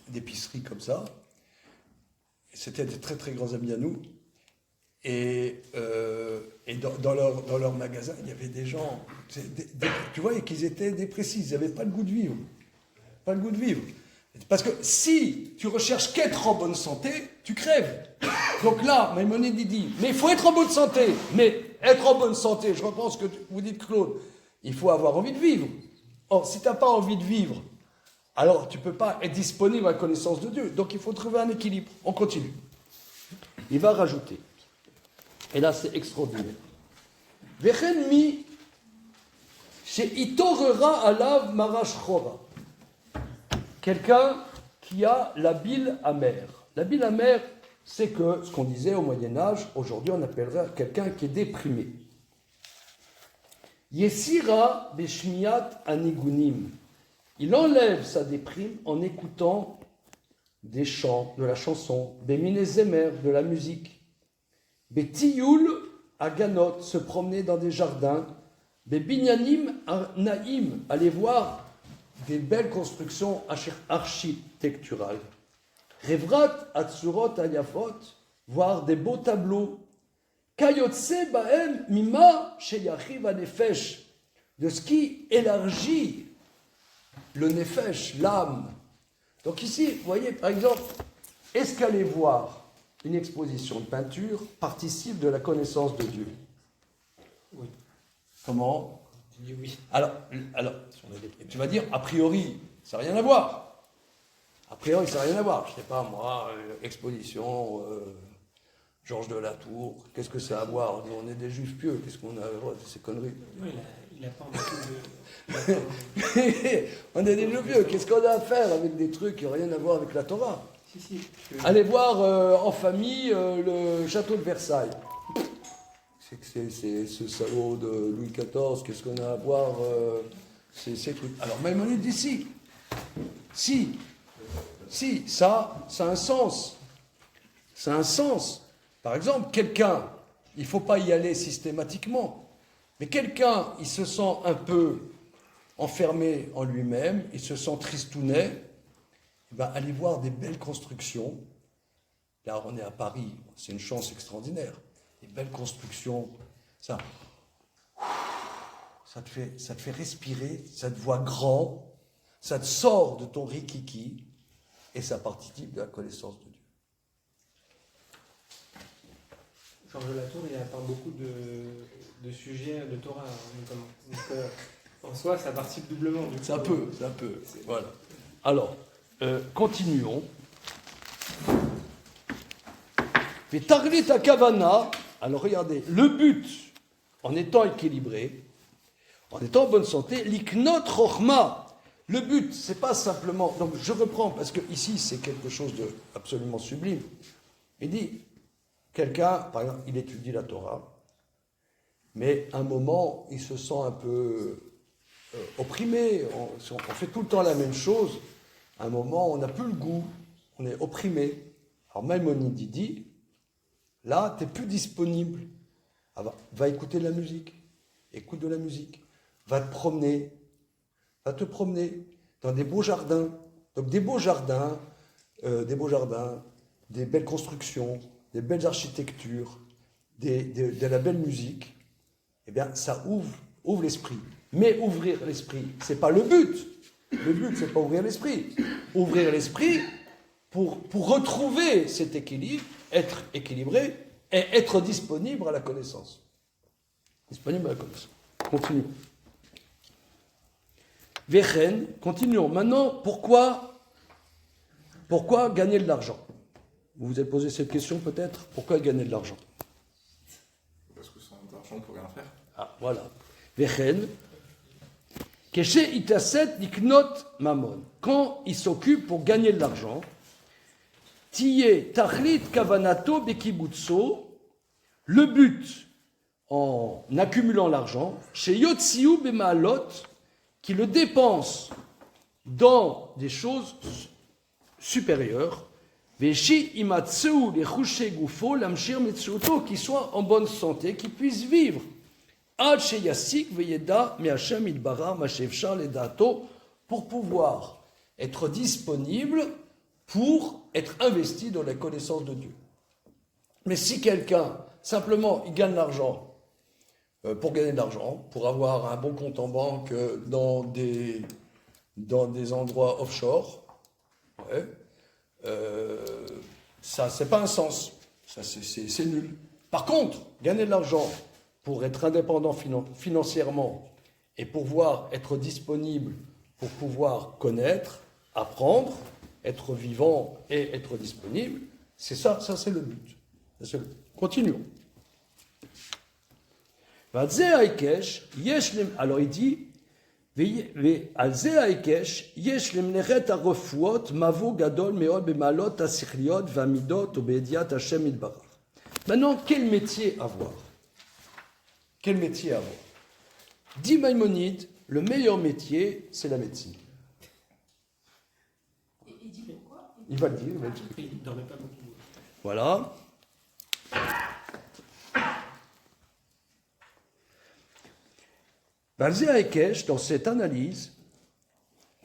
d'épiceries comme ça. C'était des très grands amis à nous. Et dans leur magasin, il y avait des gens, tu vois, qu'ils étaient dépressifs, ils n'avaient pas le goût de vivre. Pas le goût de vivre. Parce que si tu recherches qu'être en bonne santé, tu crèves. Donc là, Maïmonide dit, mais il faut être en bonne santé. Mais être en bonne santé, je reprends ce que vous dites, Claude, il faut avoir envie de vivre. Or, si tu n'as pas envie de vivre, alors tu ne peux pas être disponible à la connaissance de Dieu. Donc il faut trouver un équilibre. On continue. Il va rajouter. Et là, c'est extraordinaire. Vechen mi she'itorera alav marash chora. Quelqu'un qui a la bile amère. La bile amère, c'est que ce qu'on disait au Moyen-Âge, aujourd'hui on appellerait quelqu'un qui est déprimé. Yesira beshmiat anigunim. Il enlève sa déprime en écoutant des chants, de la chanson, beminezémer, de la musique. Betiyul aganot, se promener dans des jardins. Bebinyanim naïm, aller voir des belles constructions architecturales. Revrat atsurot ayafot, voir des beaux tableaux. Kayotse baem mima sheyachiv anefesh, de ce qui élargit le nefesh, l'âme. Donc ici, vous voyez, par exemple, est-ce qu'aller voir une exposition de peinture participe de la connaissance de Dieu? Oui. Comment? Je dis oui. Alors, tu vas dire, a priori, ça n'a rien à voir. A priori, ça n'a rien à voir. Je ne sais pas, moi, exposition, Georges de la Tour, qu'est-ce que ça a à voir? Nous, on est des juifs pieux, qu'est-ce qu'on a à voir de ces conneries? Oui, il n'a pas envie de... On est des juifs pieux, qu'est-ce qu'on a à faire avec des trucs qui n'ont rien à voir avec la Torah? Si. Allez voir en famille le château de Versailles. C'est ce salaud de Louis XIV, qu'est-ce qu'on a à voir ces trucs. Alors Maïmonide dit si, ça a un sens. Ça a un sens. Par exemple, quelqu'un, il ne faut pas y aller systématiquement, mais quelqu'un, il se sent un peu enfermé en lui-même, il se sent tristounet, eh ben, allez voir des belles constructions. Là, on est à Paris, c'est une chance extraordinaire. Des belles constructions, ça te fait respirer, ça te voit grand, ça te sort de ton rikiki, et ça participe de la connaissance de Dieu. Georges de la Tour, il parle beaucoup de sujets de Torah, notamment. Donc, en soi, ça participe doublement. Du coup. Ça peut. Voilà. Alors, continuons. Mais Tarlit à Kavana, alors regardez, le but, en étant équilibré, en étant en bonne santé, l'iknot rochma. Le but, c'est pas simplement. Donc je reprends, parce que ici, c'est quelque chose d'absolument sublime. Il dit, quelqu'un, par exemple, il étudie la Torah, mais à un moment, il se sent un peu opprimé. On fait tout le temps la même chose. À un moment, on n'a plus le goût, on est opprimé. Alors Maïmonide dit, là, tu n'es plus disponible. Alors, va écouter de la musique. Écoute de la musique. Va te promener dans des beaux jardins. Donc des beaux jardins, des belles constructions, des belles architectures, de la belle musique. Eh bien, ça ouvre l'esprit. Mais ouvrir l'esprit, c'est pas le but. Le but, c'est pas ouvrir l'esprit. Ouvrir l'esprit pour retrouver cet équilibre, être équilibré et être disponible à la connaissance. Disponible à la connaissance. Continuons. Vechen, continuons. Maintenant, pourquoi gagner de l'argent? Vous vous êtes posé cette question peut-être? Pourquoi gagner de l'argent? Parce que sans argent, on peut rien faire. Ah, voilà. Vechen, keshe itaset liknot mamon. Quand il s'occupe pour gagner de l'argent, tiye tachlit kavanato bekibutso, le but en accumulant l'argent, chez Yotziu Bemalot, qui le dépense dans des choses supérieures, Veshi Imatseu les Chouché Goufo, l'Amshir Metsuto, qui soit en bonne santé, qui puisse vivre. Ad chez Yassik Veyeda, Meachem Idbara, Machevchar les Dato, pour pouvoir être disponible pour être investi dans la connaissance de Dieu. Mais si quelqu'un, simplement, il gagne l'argent, pour gagner de l'argent, pour avoir un bon compte en banque dans des endroits offshore, ouais, ça, c'est pas un sens. Ça, c'est nul. Par contre, gagner de l'argent pour être indépendant financièrement et pouvoir être disponible, pour pouvoir connaître, apprendre, être vivant et être disponible, c'est ça c'est le but. Continuons. Alors il dit, maintenant, quel métier avoir? Quel métier avoir? Dit Maïmonide, le meilleur métier, c'est la médecine. Il dit pourquoi? Il va le dire, il va l'expliquer. Il ne dormait pas beaucoup. Voilà. Dans cette analyse,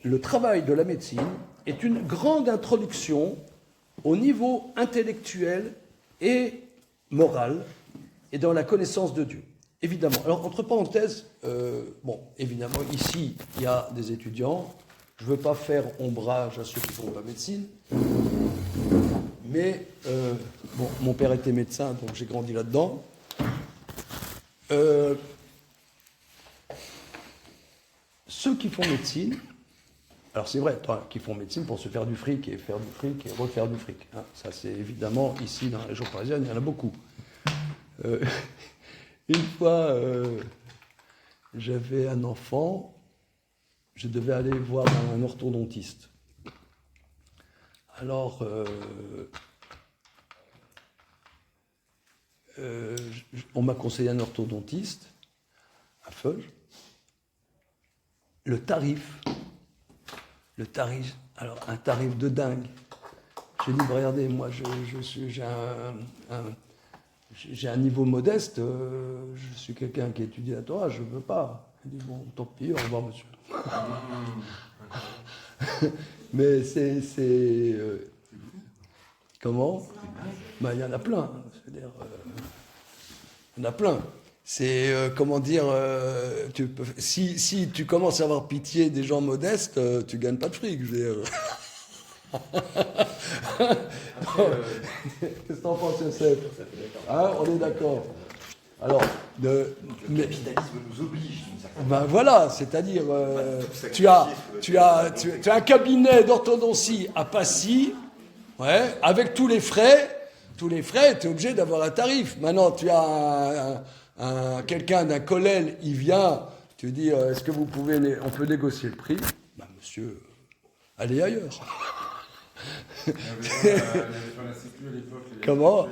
le travail de la médecine est une grande introduction au niveau intellectuel et moral et dans la connaissance de Dieu. Évidemment. Alors, entre parenthèses, évidemment, ici, il y a des étudiants. Je ne veux pas faire ombrage à ceux qui ne font pas médecine. Mais, mon père était médecin, donc j'ai grandi là-dedans. Ceux qui font médecine, alors c'est vrai, qui font médecine pour se faire du fric et faire du fric et refaire du fric. Hein, ça, c'est évidemment, ici, dans la région parisienne, il y en a beaucoup. Une fois, j'avais un enfant, je devais aller voir un orthodontiste. Alors, on m'a conseillé un orthodontiste à Feuge. Le tarif, alors un tarif de dingue. J'ai dit, regardez, moi j'ai un niveau modeste, je suis quelqu'un qui étudie la Torah, je ne veux pas. Il dit, bon, tant pis, au revoir monsieur. Mais comment? Ben, il y en a plein. C'est-à-dire, il y en a plein. C'est, si tu commences à avoir pitié des gens modestes, tu ne gagnes pas de fric, je veux dire. Qu'est-ce que t'en penses, Youssef? Hein, on est d'accord. Alors, le capitalisme nous oblige. Ben voilà, c'est-à-dire, tu as un cabinet d'orthodontie à Passy, ouais, avec tous les frais, tu es obligé d'avoir un tarif. Maintenant, tu as quelqu'un d'un collège, il vient, tu dis, est-ce que on peut négocier le prix? Ben, monsieur, allez ailleurs. Comment?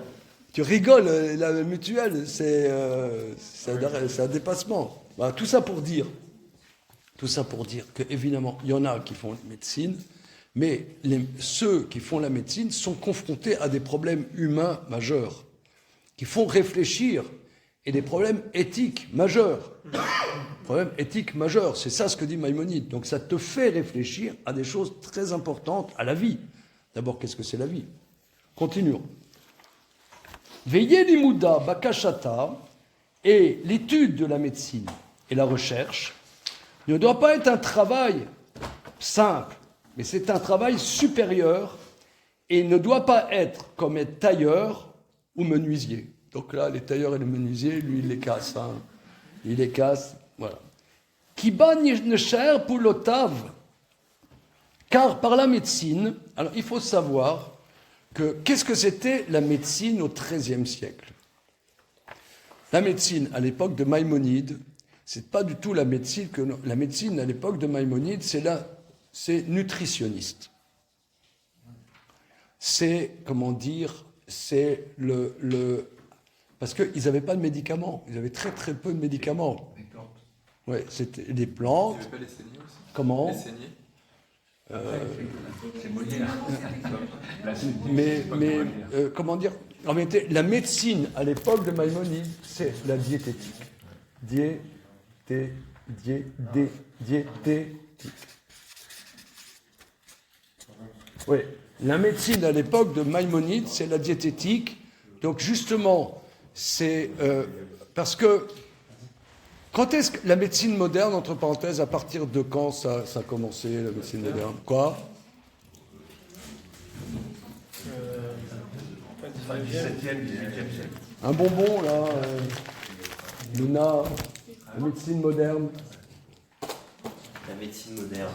Tu rigoles, la mutuelle, c'est un dépassement. Ben, tout ça pour dire que, évidemment, il y en a qui font médecine, mais ceux qui font la médecine sont confrontés à des problèmes humains majeurs, qui font réfléchir, et des problèmes éthiques majeurs. Problèmes éthiques majeurs, c'est ça ce que dit Maïmonide. Donc ça te fait réfléchir à des choses très importantes, à la vie. D'abord, qu'est-ce que c'est la vie? Continuons. Veillez l'imouda bakashata, et l'étude de la médecine et la recherche ne doit pas être un travail simple, mais c'est un travail supérieur et ne doit pas être comme être tailleur ou menuisier. Donc là, les tailleurs et les menuisiers, lui, il les casse. Hein. Il les casse, voilà. Kiba nesher pulotav, car par la médecine, alors il faut savoir qu'est-ce que c'était la médecine au XIIIe siècle? La médecine à l'époque de Maïmonide, c'est pas du tout la médecine la médecine à l'époque de Maïmonide, c'est nutritionniste. C'est, comment dire, c'est parce qu'ils n'avaient pas de médicaments, ils avaient très très peu de médicaments. Des plantes. Ouais, c'était des Vous plantes. n'avez pas les saignées aussi? Comment? Les saignées? C'est Molière. Comment dire? En réalité, la médecine à l'époque de Maïmonide, c'est la diététique. Diététique. Oui, la médecine à l'époque de Maïmonide, c'est la diététique. Donc justement, c'est parce que quand est-ce que la médecine moderne, entre parenthèses, à partir de quand ça a commencé, la médecine moderne? Quoi? 17e, 18e siècle. Un bonbon, là, Luna, la médecine moderne. La médecine moderne.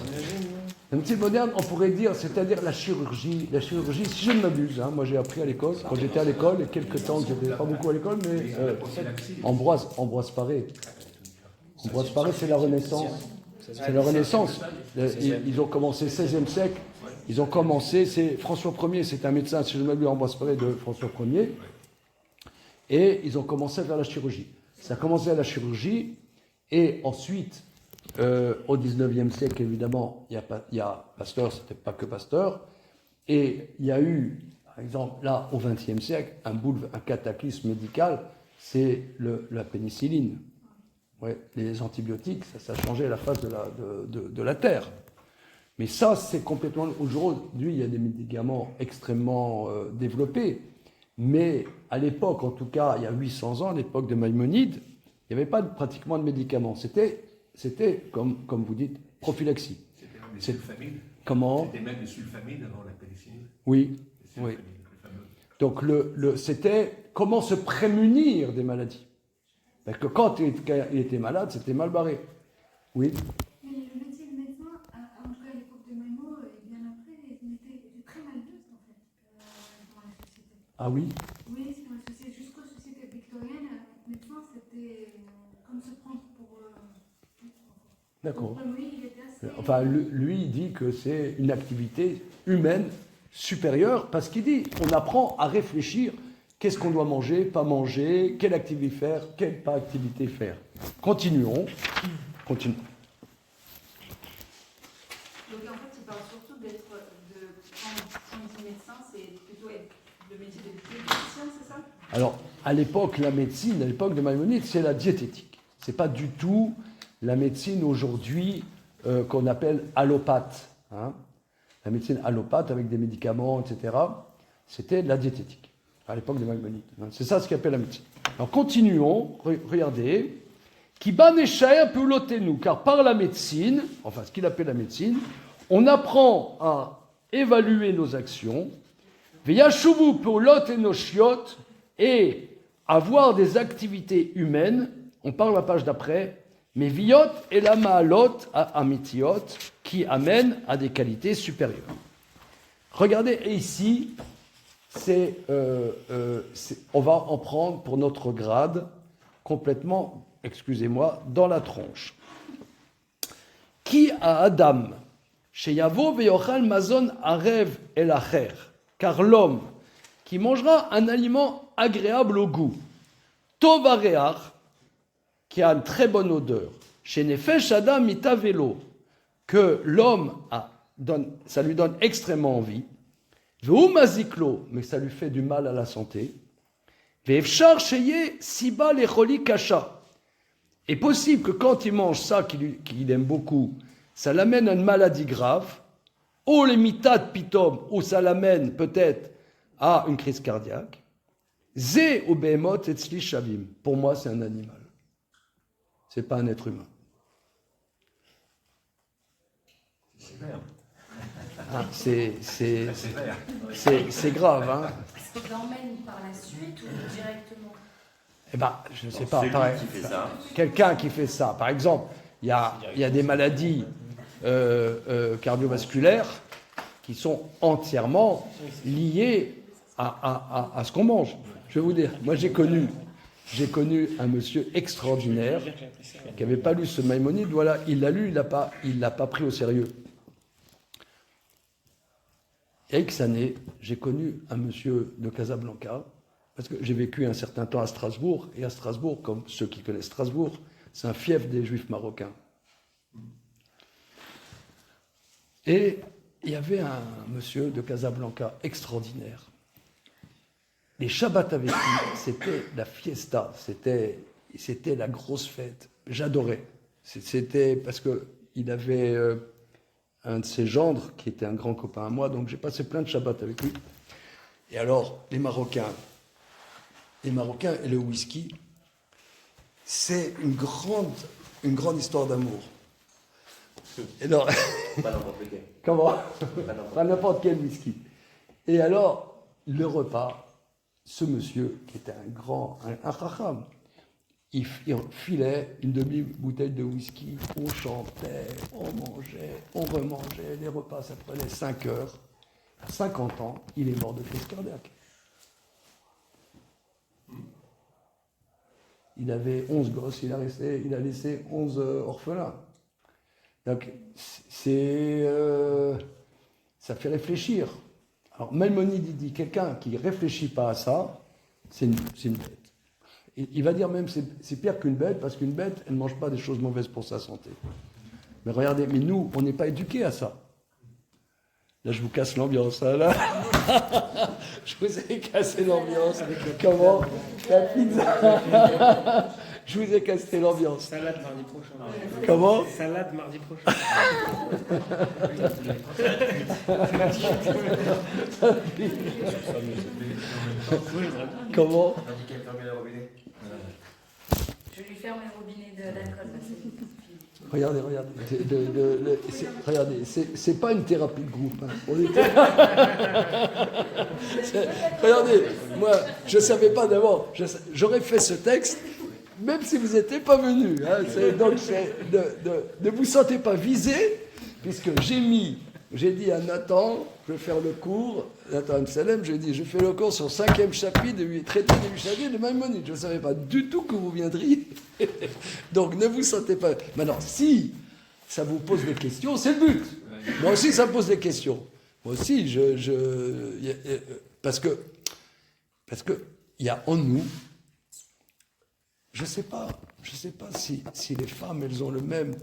La médecine moderne, on pourrait dire, c'est-à-dire la chirurgie. La chirurgie, si je ne m'abuse, hein, moi j'ai appris à l'école, quand j'étais à l'école, il y a quelques temps que j'étais pas beaucoup à l'école, mais Ambroise Paré. Ambroise Paré, c'est la Renaissance. C'est la Renaissance. Ils ont commencé 16e siècle. Ils ont commencé, c'est François Ier, c'est un médecin, si je ne m'abuse, Ambroise Paré de François Ier. Et ils ont commencé à faire la chirurgie. Ça a commencé à la chirurgie, et ensuite, au 19e siècle, évidemment, il y a Pasteur, c'était pas que Pasteur, et il y a eu, par exemple, là, au 20e siècle, un cataclysme médical, c'est la pénicilline. Ouais, les antibiotiques, ça a changé la face de la Terre. Mais ça, c'est complètement... Aujourd'hui, il y a des médicaments extrêmement développés, mais à l'époque, en tout cas, il y a 800 ans, à l'époque de Maïmonide, il n'y avait pas pratiquement de médicaments. C'était comme vous dites, prophylaxie. C'était même des sulfamides. Comment? C'était même des sulfamides avant la pénicilline. Oui, oui. Donc, c'était comment se prémunir des maladies. Parce que quand il était malade, c'était mal barré. Oui. Mais le métier de médecin, en tout cas à l'époque de Maïmo et bien après, était très mal vu en fait dans la société. Ah oui? Oui, c'est dans la société, jusqu'aux sociétés victoriennes, médecin c'était comme se prendre pour. D'accord. Donc, lui, il était assez. Enfin, lui, il dit que c'est une activité humaine supérieure, parce qu'il dit on apprend à réfléchir. Qu'est-ce qu'on doit manger, pas manger, quelle activité faire, quelle pas activité faire. Continuons. Donc en fait, il parle surtout quand on dit médecin, c'est plutôt le métier de diététicien, c'est ça? Alors, à l'époque, la médecine, à l'époque de Maïmonide, c'est la diététique. C'est pas du tout la médecine aujourd'hui qu'on appelle allopathe. Hein. La médecine allopathe avec des médicaments, etc. C'était de la diététique. À l'époque de Maïmonide. C'est ça ce qu'on appelle la médecine. Alors continuons, regardez. Qui banéchaer peulotenu, car par la médecine, enfin ce qu'il appelle la médecine, on apprend à évaluer nos actions, veyashuvu peulotenochiot, et avoir des activités humaines, on parle la page d'après, mais viot et la maalot à amitiot, qui amènent à des qualités supérieures. Regardez ici. On va en prendre pour notre grade complètement, excusez-moi, dans la tronche. Qui a Adam, chez Yavo veyochal mazon arev el acher, car l'homme qui mangera un aliment agréable au goût, tov areach, qui a une très bonne odeur, chez Nefesh Adam mitavelo, que l'homme ça lui donne extrêmement envie. Maziklo, mais ça lui fait du mal à la santé. Ve'efchar sheye siba lecholi kasha. est possible que quand il mange ça qu'il aime beaucoup, ça l'amène à une maladie grave, ou les mitat pitom, ou ça l'amène peut-être à une crise cardiaque. Zé ou behemoth etzli shavim. Pour moi, c'est un animal. C'est pas un être humain. Ah, c'est grave, hein. Est-ce qu'il l'emmène par la suite ou directement? Eh ben, je ne sais pas. Pareil, qui fait ça. Quelqu'un qui fait ça. Par exemple, il y a des maladies cardiovasculaires qui sont entièrement liées à ce qu'on mange. Je vais vous dire, moi j'ai connu un monsieur extraordinaire qui n'avait pas lu ce Maïmonide. Voilà, il l'a lu, il l'a pas pris au sérieux. Il y a X années, j'ai connu un monsieur de Casablanca, parce que j'ai vécu un certain temps à Strasbourg, et à Strasbourg, comme ceux qui connaissent Strasbourg, c'est un fief des Juifs marocains. Et il y avait un monsieur de Casablanca extraordinaire. Les Shabbats avec lui, c'était la fiesta, c'était la grosse fête. J'adorais. C'était parce qu'il avait un de ses gendres qui était un grand copain à moi, donc j'ai passé plein de Shabbats avec lui. Et alors, les Marocains et le whisky, c'est une grande histoire d'amour. Et alors, Pas n'importe lequel. comment? Pas Pas n'importe quel whisky. Et alors, le repas, ce monsieur, qui était un chacham, il filait une demi-bouteille de whisky, on chantait, on mangeait, on remangeait, les repas, ça prenait 5 heures. À 50 ans, il est mort de crise cardiaque. Il avait 11 gosses, il a laissé 11 orphelins. Donc, ça fait réfléchir. Alors, Maïmonide, il dit, quelqu'un qui ne réfléchit pas à ça, c'est une bête. Il va dire même, c'est pire qu'une bête, parce qu'une bête, elle ne mange pas des choses mauvaises pour sa santé. Mais regardez, mais nous, on n'est pas éduqués à ça. Là, je vous casse l'ambiance, hein, là. Je vous ai cassé l'ambiance. Comment? La pizza. Je vous ai cassé l'ambiance. Salade mardi prochain. Comment? Salade mardi prochain. Comment? Indiquer fermer le robinet. Je lui ferme les robinets d'alcool. Regardez. Regardez, c'est pas une thérapie de groupe. Hein. Regardez, moi, je ne savais pas d'abord. J'aurais fait ce texte, même si vous n'étiez pas venus. Hein. Donc, ne vous sentez pas visé, puisque j'ai dit à Nathan, je vais faire le cours, Nathan Amsalem, je fais le cours sur le 5e chapitre du traité des 8 chapitres de Maïmonide. Je ne savais pas du tout que vous viendriez. Donc ne vous sentez pas. Maintenant, si ça vous pose des questions, c'est le but. Moi aussi, ça me pose des questions. Moi aussi, parce que il y a en nous, je sais pas si les femmes, elles ont le même.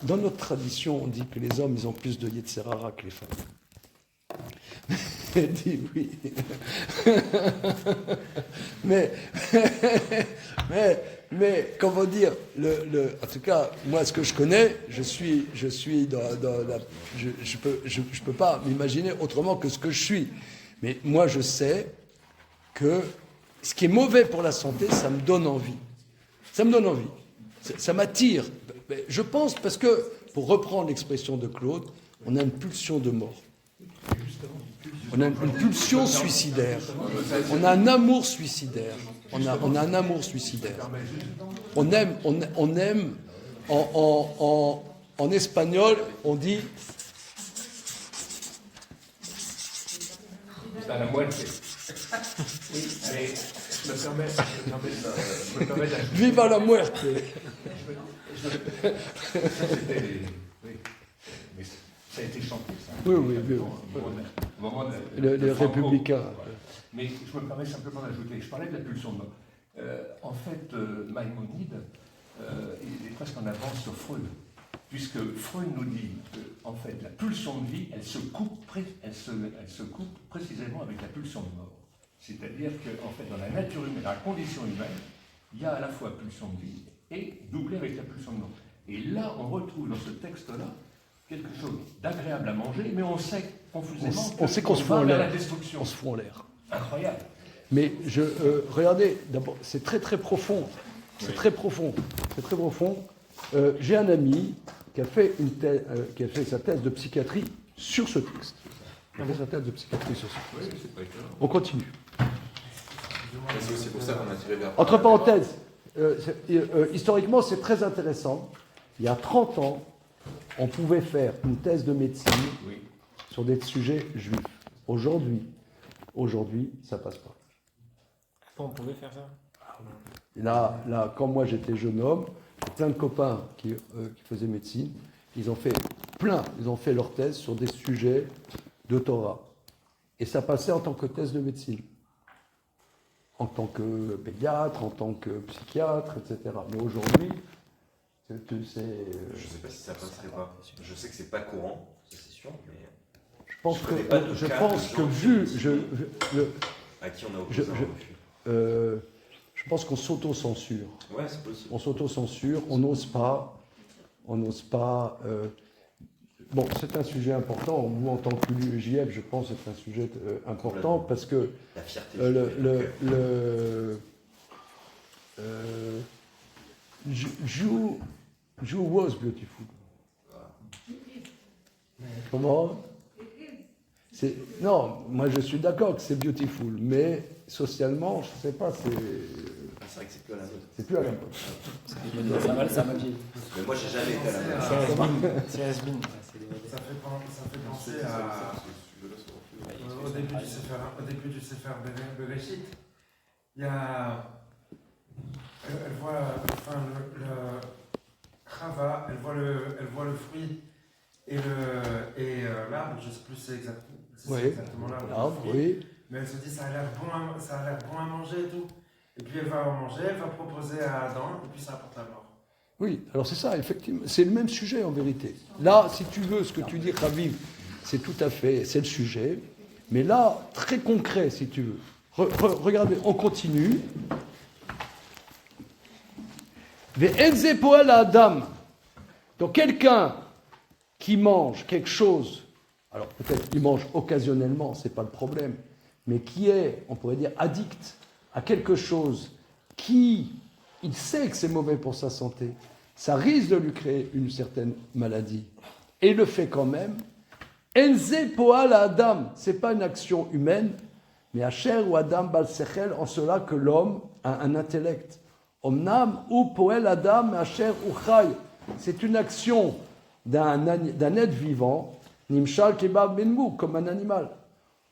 Dans notre tradition, on dit que les hommes, ils ont plus de Yetzerara que les femmes. Elle dit oui. mais comment dire, en tout cas, moi, ce que je connais, je suis je peux pas m'imaginer autrement que ce que je suis. Mais moi, je sais que ce qui est mauvais pour la santé, ça me donne envie. Ça me donne envie. Ça m'attire. Je pense parce que, pour reprendre l'expression de Claude, on a une pulsion de mort. On a une pulsion suicidaire. On a un amour suicidaire. On a un amour suicidaire. On aime en espagnol, on dit à la moitié. Oui, mais je me permets d'ajouter. Viva la muerte. Oui, mais ça a été chanté, ça. Oui. Au moment de Les Franco, républicains. voilà. Mais je me permets simplement d'ajouter, je parlais de la pulsion de mort. En fait, Maïmonide, il est presque en avance sur Freud, puisque Freud nous dit que, en fait, la pulsion de vie, elle se coupe précisément avec la pulsion de mort. C'est-à-dire qu'en fait, dans la nature humaine, dans la condition humaine, il y a à la fois pulsion de vie et doublé avec la pulsion de mort. Et là, on retrouve dans ce texte-là quelque chose d'agréable à manger, mais on sait confusément On sait qu'on se fout en vers la l'air. destruction. On se fout en l'air. Incroyable. Mais regardez, d'abord, c'est très très profond. C'est très profond. C'est très profond. J'ai un ami qui a fait sa thèse de psychiatrie sur ce texte. Il a fait sa thèse de psychiatrie sur ce texte. Oui, c'est pas étonnant. On continue. C'est aussi pour ça qu'on a tiré vers. Entre parenthèses, historiquement, c'est très intéressant. Il y a 30 ans, on pouvait faire une thèse de médecine Oui. sur des sujets juifs. Aujourd'hui, Aujourd'hui, ça passe pas. On pouvait faire ça. Et là, quand moi j'étais jeune homme, plein de copains qui faisaient médecine, ils ont fait leur thèse sur des sujets de Torah. Et ça passait en tant que thèse de médecine. En tant que pédiatre, en tant que psychiatre, etc. Mais aujourd'hui, Je sais pas si ça passerait pas. Je sais que c'est pas courant, ça c'est sûr, mais je pense Je connais pas de que, cas de gens vu, qui- à qui on a opposé un refus. je pense qu'on s'auto-censure. Ouais, c'est possible. On s'auto-censure, on n'ose pas. Bon, c'est un sujet important. Vous, en tant que JF, je pense que c'est un sujet important parce que La fierté. You was beautiful. Comment? Non, moi je suis d'accord que c'est beautiful, mais socialement, je sais pas, C'est vrai que c'est plus à la mode. c'est plus à la mode. Ça va vieillir. Mais moi j'ai jamais été à la mode. C'est has-been. Ça fait penser à, au début du Sefer Bereshit. Il y a, elle voit, enfin, le Chava, elle voit le fruit et l'arbre, je ne sais plus si c'est exactement l'arbre, Oui. mais elle se dit ça a l'air bon à manger et tout. Et puis elle va en manger, elle va proposer à Adam, et puis ça apporte la mort. Oui, alors c'est ça, effectivement. C'est le même sujet en vérité. Là, si tu veux, ce que tu dis, Raviv, c'est tout à fait, c'est le sujet. Mais là, très concret, si tu veux. Regardez, on continue. Ve'enze poel Adam. Donc quelqu'un qui mange quelque chose, alors peut-être qu'il mange occasionnellement, c'est pas le problème, mais qui est, on pourrait dire, addict à quelque chose qui, il sait que c'est mauvais pour sa santé, ça risque de lui créer une certaine maladie, et il le fait quand même. Enze poal Adam, c'est pas une action humaine, mais Asher ou Adam bal sechel, en cela que l'homme a un intellect. Omnam ou poel Adam Asher ou chay, c'est une action d'un être vivant, nimshal kebab benmou, comme un animal.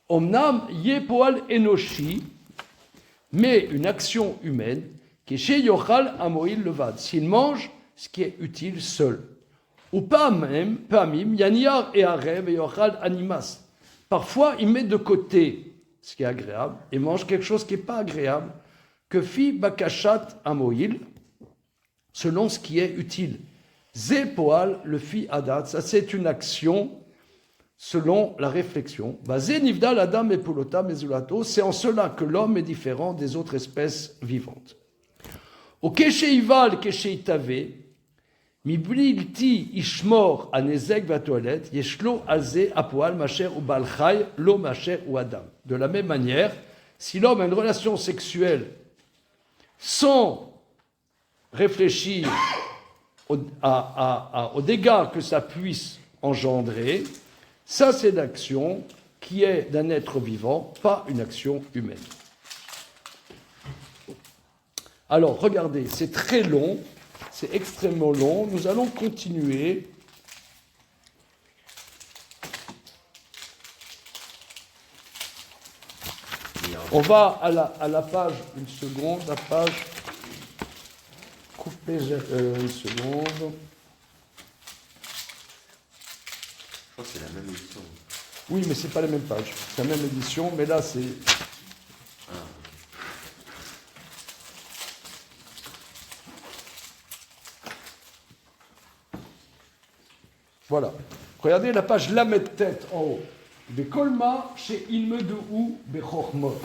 Omnam ye poal enoshi, mais une action humaine, qui est chez yochal amoil levad, s'il mange ce qui est utile seul. Ou pas même, pamim, yaniar et arev et yochal animas. Parfois, il met de côté ce qui est agréable et mange quelque chose qui n'est pas agréable, que fi bakashat amoil, selon ce qui est utile. Ze poal, le fi adat, ça c'est une action selon la réflexion. Ze nivdal adam et pulota mezulato, c'est en cela que l'homme est différent des autres espèces vivantes. Au kesheival kesheitave, miblilti ishmor anezek vatoilet, yeshlo alze apoal macher ou balchai, lo macher ou adam. De la même manière, si l'homme a une relation sexuelle sans réfléchir aux dégâts que ça puisse engendrer, ça c'est l'action qui est d'un être vivant, pas une action humaine. Alors regardez, c'est très long, c'est extrêmement long, nous allons continuer. On va à la page, une seconde, la page, coupez une seconde. Je crois que c'est la même édition. Oui, mais c'est pas la même page, c'est la même édition, mais là c'est... Voilà. Regardez la page Lamed tête en haut. Bekolma chez Ilmedou Bechormot.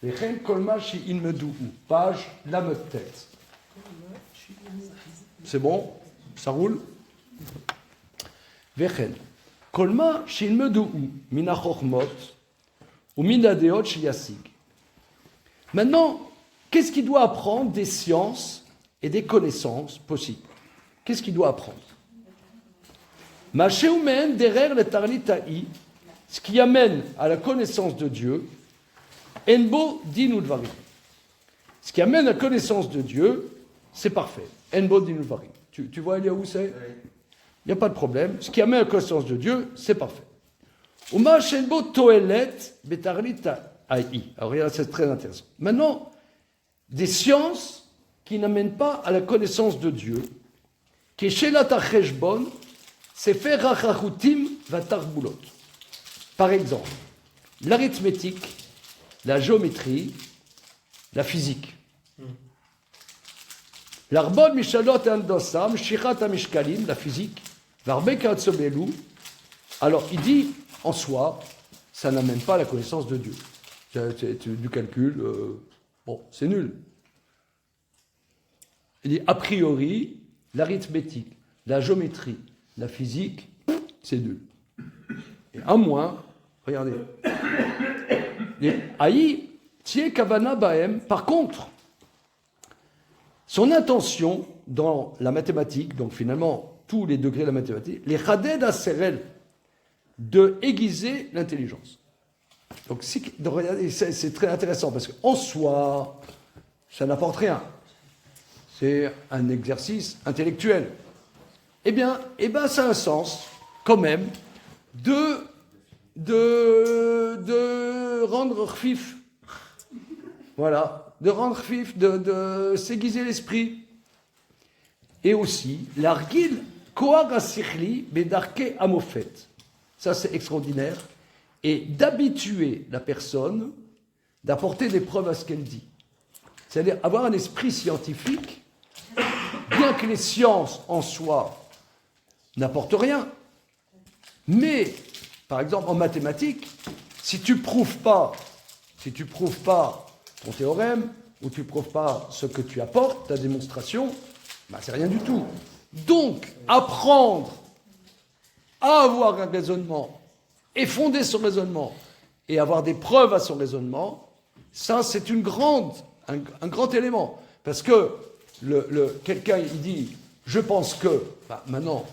Bechen Kolma chez Ilmedou. Page Lamed tête. C'est bon? Ça roule? Bechen. Kolma chez Ilmedou Mina Chormot ou Mina Deot chez Yassig. Maintenant, qu'est-ce qu'il doit apprendre des sciences et des connaissances possibles? Qu'est-ce qu'il doit apprendre? Machéoumen derrière le tarlitaï, ce qui amène à la connaissance de Dieu, enbo dinudvarim. Ce qui amène à la connaissance de Dieu, c'est parfait. Enbo dinudvarim. Tu vois, Elia, où c'est? Il n'y a pas de problème. Ce qui amène à la connaissance de Dieu, c'est parfait. Uma shenbo toelet betarlit ai. Alors regarde, c'est très intéressant. Maintenant, des sciences qui n'amènent pas à la connaissance de Dieu, qui est shelat hacheshbon, c'est faire rachachutim vatarbulot. Par exemple, l'arithmétique, la géométrie, la physique. L'arbol mishalot et andosam, shirat amishkalim, la physique, varbe katsobelu. Alors il dit, en soi, ça n'amène pas à la connaissance de Dieu. C'est du calcul, bon, c'est nul. Il dit, a priori, l'arithmétique, la géométrie, la physique, c'est nul. Et à moins, regardez, les Aïe, Tie Kavana Baem, par contre, son intention dans la mathématique, donc finalement tous les degrés de la mathématique, les Chaded Aserel, de aiguiser l'intelligence. Donc regardez, c'est très intéressant parce qu'en soi, ça n'apporte rien. C'est un exercice intellectuel. Eh bien, ça a un sens, quand même, de rendre fif. Voilà, de rendre fif, de s'aiguiser l'esprit. Et aussi, l'argil, koar asirli, bedarke amofet. Ça, c'est extraordinaire. Et d'habituer la personne d'apporter des preuves à ce qu'elle dit. C'est-à-dire avoir un esprit scientifique, bien que les sciences en soi n'apportent rien. Mais, par exemple, en mathématiques, si tu prouves pas ton théorème, ou tu prouves pas ce que tu apportes, ta démonstration, ben c'est rien du tout. Donc, apprendre à avoir un raisonnement, et fonder son raisonnement, et avoir des preuves à son raisonnement, ça, c'est un grand élément. Parce que quelqu'un, il dit, je pense que, maintenant,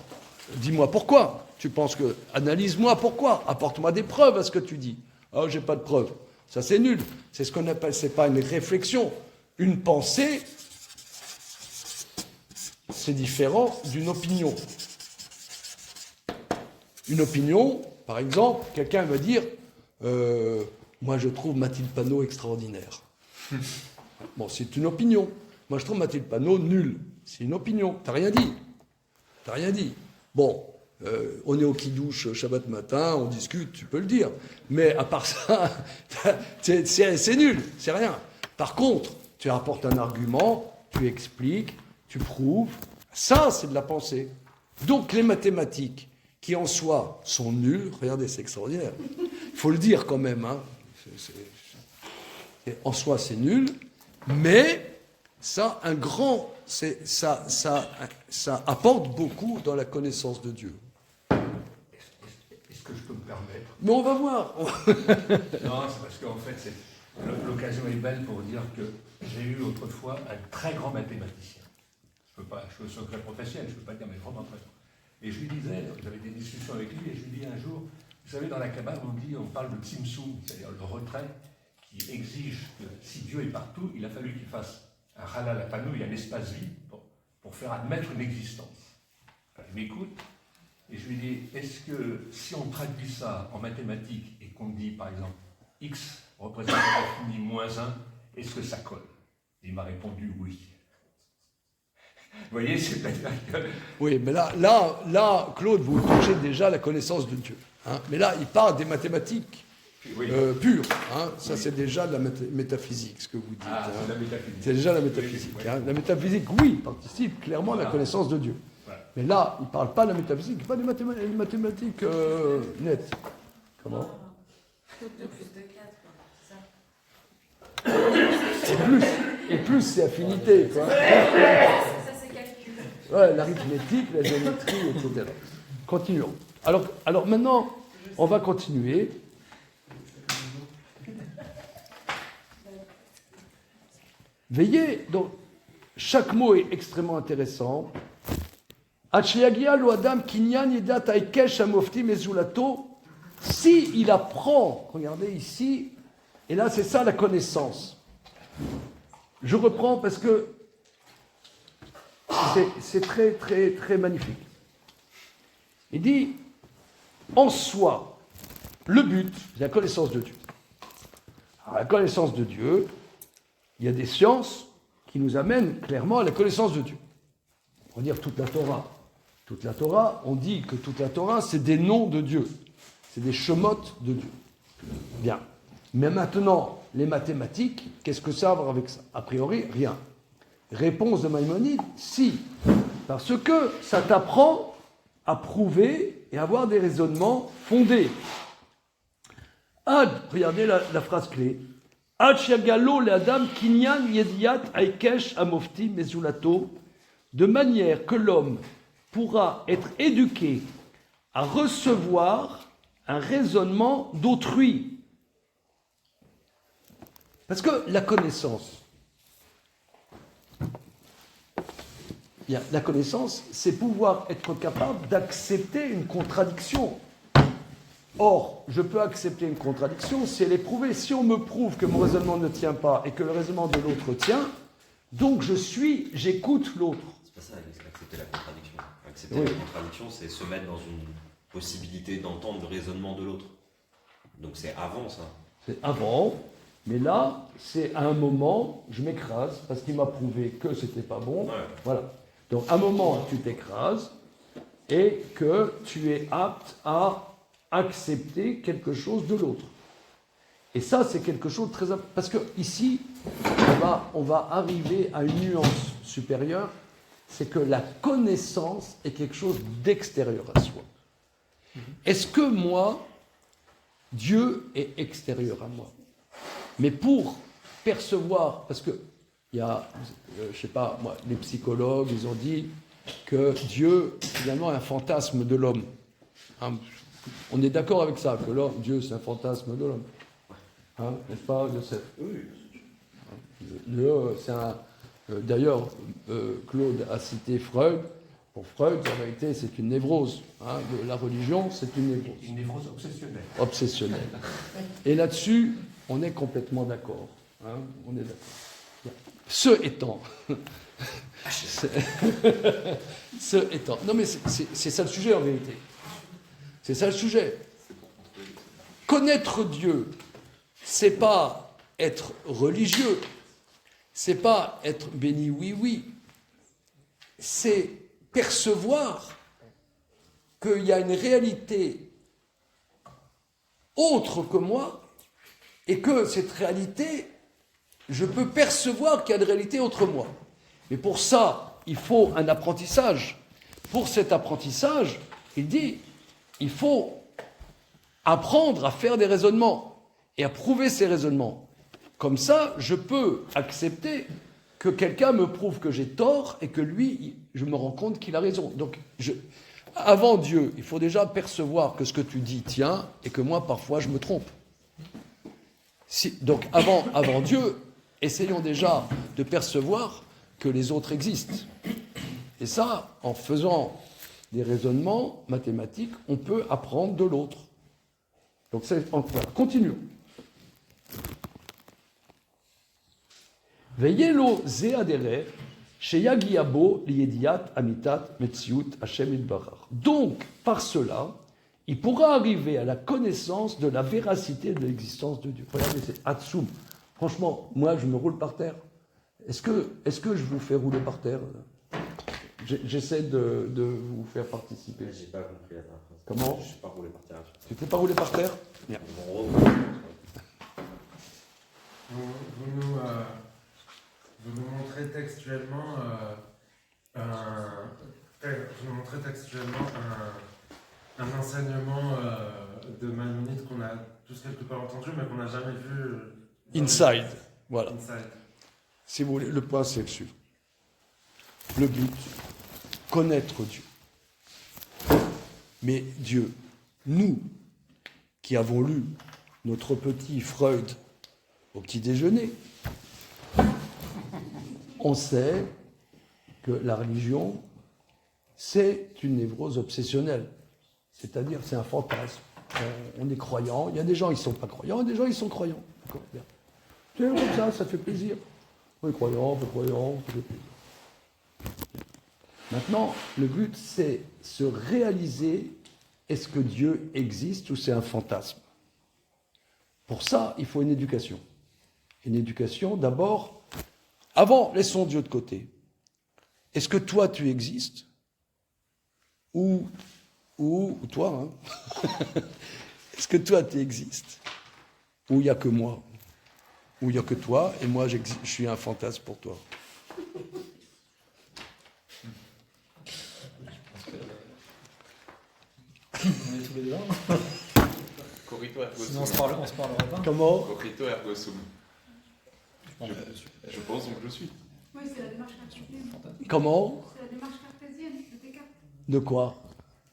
dis-moi pourquoi. Tu penses que, analyse-moi pourquoi, apporte-moi des preuves à ce que tu dis. Ah, j'ai pas de preuves. Ça, c'est nul. C'est ce qu'on appelle, c'est pas une réflexion. Une pensée, c'est différent d'une opinion. Une opinion, par exemple, quelqu'un va dire, moi je trouve Mathilde Panot extraordinaire. Bon, c'est une opinion. Moi je trouve Mathilde Panot nulle. C'est une opinion. T'as rien dit. Bon, on est au Kidouche Shabbat matin, on discute, tu peux le dire. Mais à part ça, c'est nul, c'est rien. Par contre, tu apportes un argument, tu expliques, tu prouves. Ça, c'est de la pensée. Donc les mathématiques, qui en soi sont nulles, regardez, c'est extraordinaire. Il faut le dire quand même. Hein. En soi, c'est nul, mais ça apporte beaucoup dans la connaissance de Dieu. Est-ce que je peux me permettre? Mais on va voir. Non, c'est parce qu'en fait, l'occasion est belle pour dire que j'ai eu autrefois un très grand mathématicien. Je suis secret professionnel, je ne peux pas dire, mais vraiment très grand. Et je lui disais, j'avais des discussions avec lui, et je lui dis un jour, vous savez, dans la Kabbale, on parle de Tzimtzum, c'est-à-dire le retrait, qui exige que si Dieu est partout, il a fallu qu'il fasse un halal à panouille, un espace vide, pour faire admettre une existence. Enfin, il m'écoute, et je lui dis, est-ce que si on traduit ça en mathématiques, et qu'on dit, par exemple, x représente l'infini moins 1, est-ce que ça colle? Il m'a répondu oui. Vous voyez, c'est-à-dire que... Oui, mais là, Claude, vous touchez déjà la connaissance de Dieu. Hein. Mais là, il parle des mathématiques pures. Hein. Ça, c'est déjà de la métaphysique, ce que vous dites. Ah, hein. c'est la métaphysique. C'est déjà la métaphysique. Oui. Hein. La métaphysique, oui, participe clairement à la connaissance de Dieu. Voilà. Mais là, il ne parle pas de la métaphysique, il parle des mathématiques nettes. Comment? De plus de 4, Et plus c'est affinité, quoi. ça c'est calcul. Ouais, l'arithmétique, la géométrie, etc. Continuons. Alors maintenant, on va continuer. Veillez, donc, chaque mot est extrêmement intéressant. Si il apprend, regardez ici, et là c'est ça la connaissance. Je reprends parce que c'est très, très, très magnifique. Il dit, en soi, le but, c'est la connaissance de Dieu. Alors, la connaissance de Dieu, il y a des sciences qui nous amènent clairement à la connaissance de Dieu. On va dire toute la Torah. Toute la Torah, on dit que toute la Torah, c'est des noms de Dieu. C'est des shemotes de Dieu. Bien. Mais maintenant, les mathématiques, qu'est-ce que ça a à voir avec ça? A priori, rien. Réponse de Maïmonide, si. Parce que ça t'apprend à prouver et à avoir des raisonnements fondés. Ad, regardez la phrase clé. Ad shagalo le adam kinyan yediat aikesh amofti mezulato, de manière que l'homme pourra être éduqué à recevoir un raisonnement d'autrui. Parce que la connaissance, c'est pouvoir être capable d'accepter une contradiction. Or, je peux accepter une contradiction si elle est prouvée. Si on me prouve que mon raisonnement ne tient pas et que le raisonnement de l'autre tient, donc j'écoute l'autre. C'est pas ça, accepter la contradiction. Accepter la contradiction, c'est se mettre dans une possibilité d'entendre le raisonnement de l'autre. Donc c'est avant ça. C'est avant, mais là, c'est à un moment, je m'écrase parce qu'il m'a prouvé que c'était pas bon. Ouais. Voilà. Donc à un moment, tu t'écrases et que tu es apte à accepter quelque chose de l'autre. Et ça, c'est quelque chose de très important. Parce que ici, on va arriver à une nuance supérieure, c'est que la connaissance est quelque chose d'extérieur à soi. Est-ce que moi, Dieu est extérieur à moi? Mais pour percevoir, parce que il y a, je sais pas, moi, les psychologues, ils ont dit que Dieu, finalement, est un fantasme de l'homme. Hein, on est d'accord avec ça, que Dieu, c'est un fantasme de l'homme. Hein, n'est-ce pas, Joseph? Oui. C'est un... D'ailleurs, Claude a cité Freud. Pour Freud, en réalité, c'est une névrose. Hein, la religion, c'est une névrose. Une névrose obsessionnelle. Obsessionnelle. Et là-dessus, on est complètement d'accord. Hein, on est d'accord. Ce étant... Non, mais c'est ça le sujet, en vérité. C'est ça le sujet. Connaître Dieu, c'est pas être religieux, c'est pas être béni oui, c'est percevoir qu'il y a une réalité autre que moi et que cette réalité, je peux percevoir qu'il y a une réalité autre que moi. Mais pour ça, il faut un apprentissage. Pour cet apprentissage, il dit, il faut apprendre à faire des raisonnements et à prouver ces raisonnements. Comme ça, je peux accepter que quelqu'un me prouve que j'ai tort et que lui, je me rends compte qu'il a raison. Donc, avant Dieu, il faut déjà percevoir que ce que tu dis tient et que moi, parfois, je me trompe. Donc, avant Dieu, essayons déjà de percevoir que les autres existent. Et ça, en faisant des raisonnements mathématiques, on peut apprendre de l'autre. Donc, voilà, continuons. Veyelo zeadere sheyagiabo liyediat amitat metziut Hashem itbarach. Donc, par cela, il pourra arriver à la connaissance de la véracité de l'existence de Dieu. Regardez, c'est Hatsum. Franchement, moi, je me roule par terre. Est-ce que je vous fais rouler par terre? J'essaie de vous faire participer. J'ai pas compris la dernière phrase. Comment? Je ne suis pas roulé par terre. Tu t'es pas roulé par terre? Bien. Vous nous montrez textuellement un enseignement de Maïmonide qu'on a tous quelque part entendu, mais qu'on n'a jamais vu. Inside. Voilà. Inside. Si vous voulez, le point, c'est le suivant. Le but, connaître Dieu. Mais Dieu, nous, qui avons lu notre petit Freud au petit déjeuner, on sait que la religion, c'est une névrose obsessionnelle. C'est-à-dire, c'est un fantasme. On est croyant. Il y a des gens, ils ne sont pas croyants, et des gens, ils sont croyants. D'accord, bien. C'est comme ça fait plaisir. On est croyant, ça fait plaisir. Maintenant, le but, c'est se réaliser, est-ce que Dieu existe ou c'est un fantasme? Pour ça, il faut une éducation. Une éducation, d'abord, avant, laissons Dieu de côté. Est-ce que toi, tu existes? Ou toi, hein? Est-ce que toi, tu existes? Ou il n'y a que moi? Ou il n'y a que toi, et moi, je suis un fantasme pour toi? On est tous les deux là. Corito ergo Sinon, sum. on se parlerait pas. Comment? Corito ergo sum. Je pense donc je suis. Oui, c'est la démarche cartésienne. Comment? C'est la démarche cartésienne de Descartes. De quoi?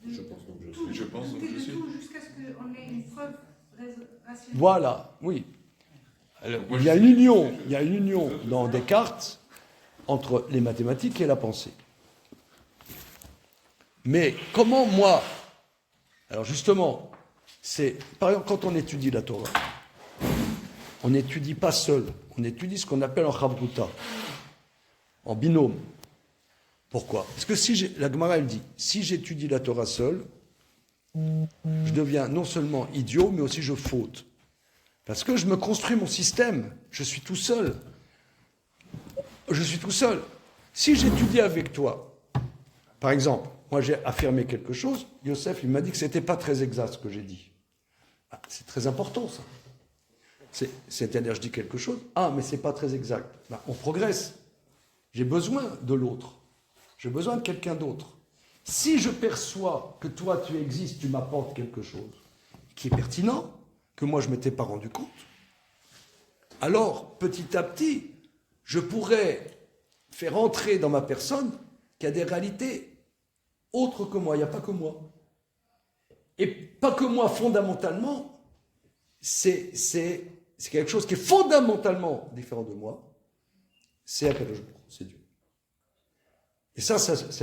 Je pense donc je Tout, Je pense donc douter je de suis. tout jusqu'à ce qu'on ait une preuve rationnelle. Voilà, oui. Alors, Moi, il y a une union dans Descartes entre les mathématiques et la pensée. Mais comment moi, alors justement, c'est, par exemple, quand on étudie la Torah, on n'étudie pas seul, on étudie ce qu'on appelle en chavruta, en binôme. Pourquoi? Parce que la Gemara elle dit, si j'étudie la Torah seul, je deviens non seulement idiot, mais aussi je faute. Parce que je me construis mon système, je suis tout seul. Je suis tout seul. Si j'étudie avec toi, par exemple, moi j'ai affirmé quelque chose, Yosef il m'a dit que c'était pas très exact ce que j'ai dit. Ah, c'est très important ça. C'est-à-dire je dis quelque chose, mais c'est pas très exact. Ben, on progresse. J'ai besoin de l'autre. J'ai besoin de quelqu'un d'autre. Si je perçois que toi tu existes, tu m'apportes quelque chose qui est pertinent, que moi je ne m'étais pas rendu compte, alors petit à petit, je pourrais faire entrer dans ma personne qu'il y a des réalités autres que moi, il n'y a pas que moi. Et pas que moi, fondamentalement, c'est quelque chose qui est fondamentalement différent de moi, c'est Akadosh Baruch Hu, c'est Dieu. Et ça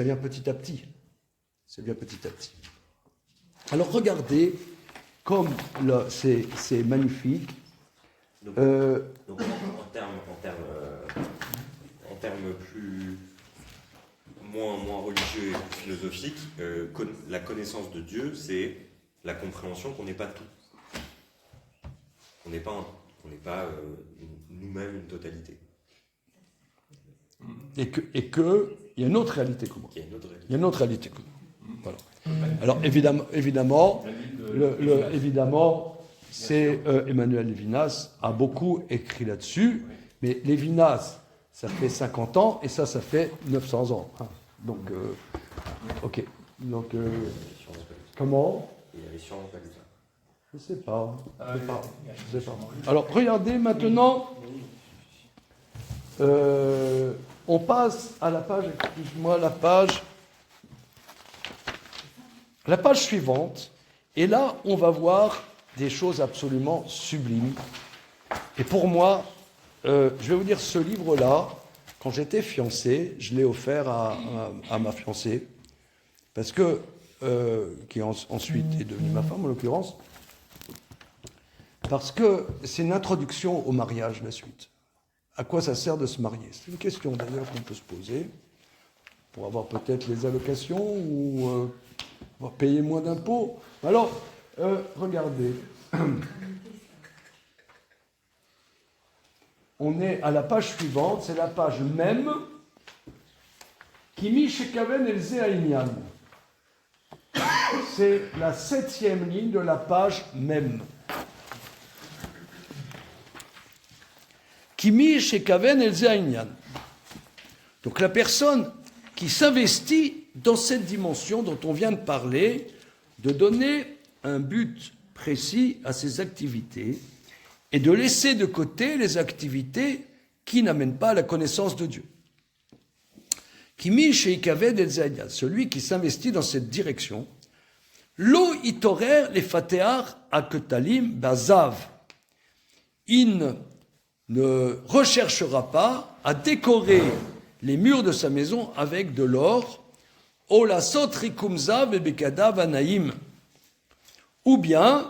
vient petit à petit. Ça vient petit à petit. Alors regardez, comme c'est magnifique. Donc en termes plus moins religieux et plus philosophiques, la connaissance de Dieu, c'est la compréhension qu'on n'est pas tout. On n'est pas nous-mêmes une totalité. Et que il y a une autre réalité que moi. Il y a une autre réalité que moi. Voilà. Alors évidemment, c'est Emmanuel Lévinas a beaucoup écrit là-dessus, mais Lévinas, ça fait 50 ans et ça fait 900 ans. Hein. Donc, ok. Donc, comment? Je sais pas. Je sais pas. Alors, regardez maintenant. On passe à la page, excuse-moi, la page suivante. Et là, on va voir des choses absolument sublimes. Et pour moi, je vais vous dire, ce livre-là, quand j'étais fiancé, je l'ai offert à ma fiancée, parce que, qui ensuite est devenue ma femme en l'occurrence, parce que c'est une introduction au mariage, la suite. À quoi ça sert de se marier? C'est une question d'ailleurs qu'on peut se poser, pour avoir peut-être les allocations ou payer moins d'impôts. Alors, regardez. On est à la page suivante, c'est la page même. Kimi Shekaven Elze Aïnian. C'est la 7e ligne de la page même. Kimi Shekaven Elze Aïnian. Donc la personne qui s'investit dans cette dimension dont on vient de parler, de donner un but précis à ses activités et de laisser de côté les activités qui n'amènent pas à la connaissance de Dieu. Kimi sheikaved el zayad, celui qui s'investit dans cette direction, lo itorer les fatear aketalim bazav. Il ne recherchera pas à décorer les murs de sa maison avec de l'or, olasot rikumzav et bekadav anaïm, ou bien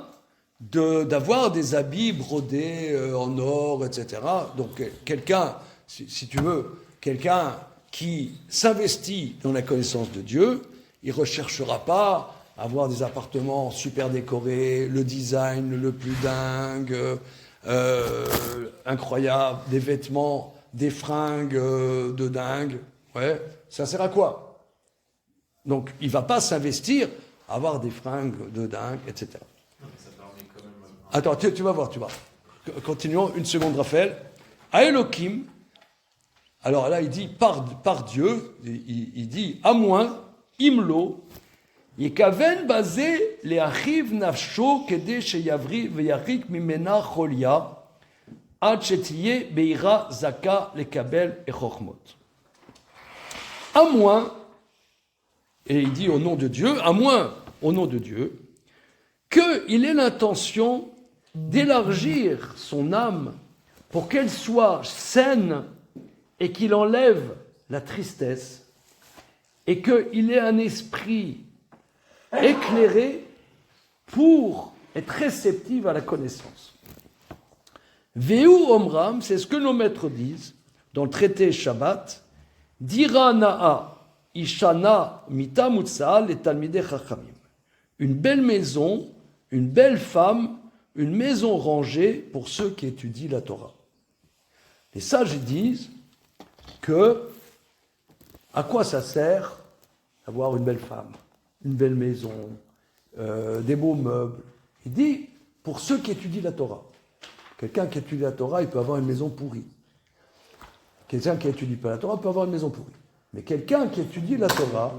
d'avoir des habits brodés en or, etc. Donc quelqu'un, si tu veux, quelqu'un qui s'investit dans la connaissance de Dieu, il ne recherchera pas avoir des appartements super décorés, le design le plus dingue, incroyable, des vêtements, des fringues de dingue. Ouais, ça sert à quoi? Donc, il ne va pas s'investir à avoir des fringues de dingue, etc. Non, mais ça permet quand même. Attends, tu vas voir, tu vas. Continuons une seconde, Raphaël. À Elohim, alors là, il dit par Dieu, il dit à moins, imlo, yekaven basé les achiv nafsho kede sheyavri veyarik mimena cholia ad shetiye beira zaka lekabel et chochmot. À moins, et il dit au nom de Dieu, à moins au nom de Dieu, qu'il ait l'intention d'élargir son âme pour qu'elle soit saine et qu'il enlève la tristesse et qu'il ait un esprit éclairé pour être réceptif à la connaissance. Veu Omram, c'est ce que nos maîtres disent dans le traité Shabbat, Dira Na'a Ishana Mita Mutsal et Talmidei Chachamim. Une belle maison, une belle femme, une maison rangée pour ceux qui étudient la Torah. Les sages disent que à quoi ça sert d'avoir une belle femme, une belle maison, des beaux meubles. Il dit pour ceux qui étudient la Torah. Quelqu'un qui étudie la Torah, il peut avoir une maison pourrie. Quelqu'un qui n'étudie pas la Torah peut avoir une maison pourrie. Mais quelqu'un qui étudie la Torah,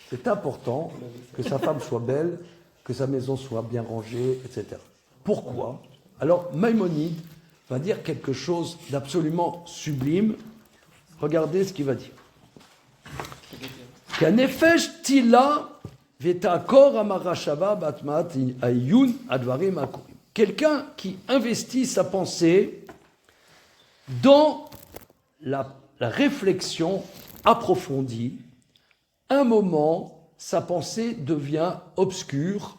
c'est important que sa femme soit belle, que sa maison soit bien rangée, etc. Pourquoi? Alors, Maïmonide va dire quelque chose d'absolument sublime. Regardez ce qu'il va dire. Kanefesh tila vetakor amarashava batmat ayun advarim akurim. Quelqu'un qui investit sa pensée dans la réflexion approfondie, un moment, sa pensée devient obscure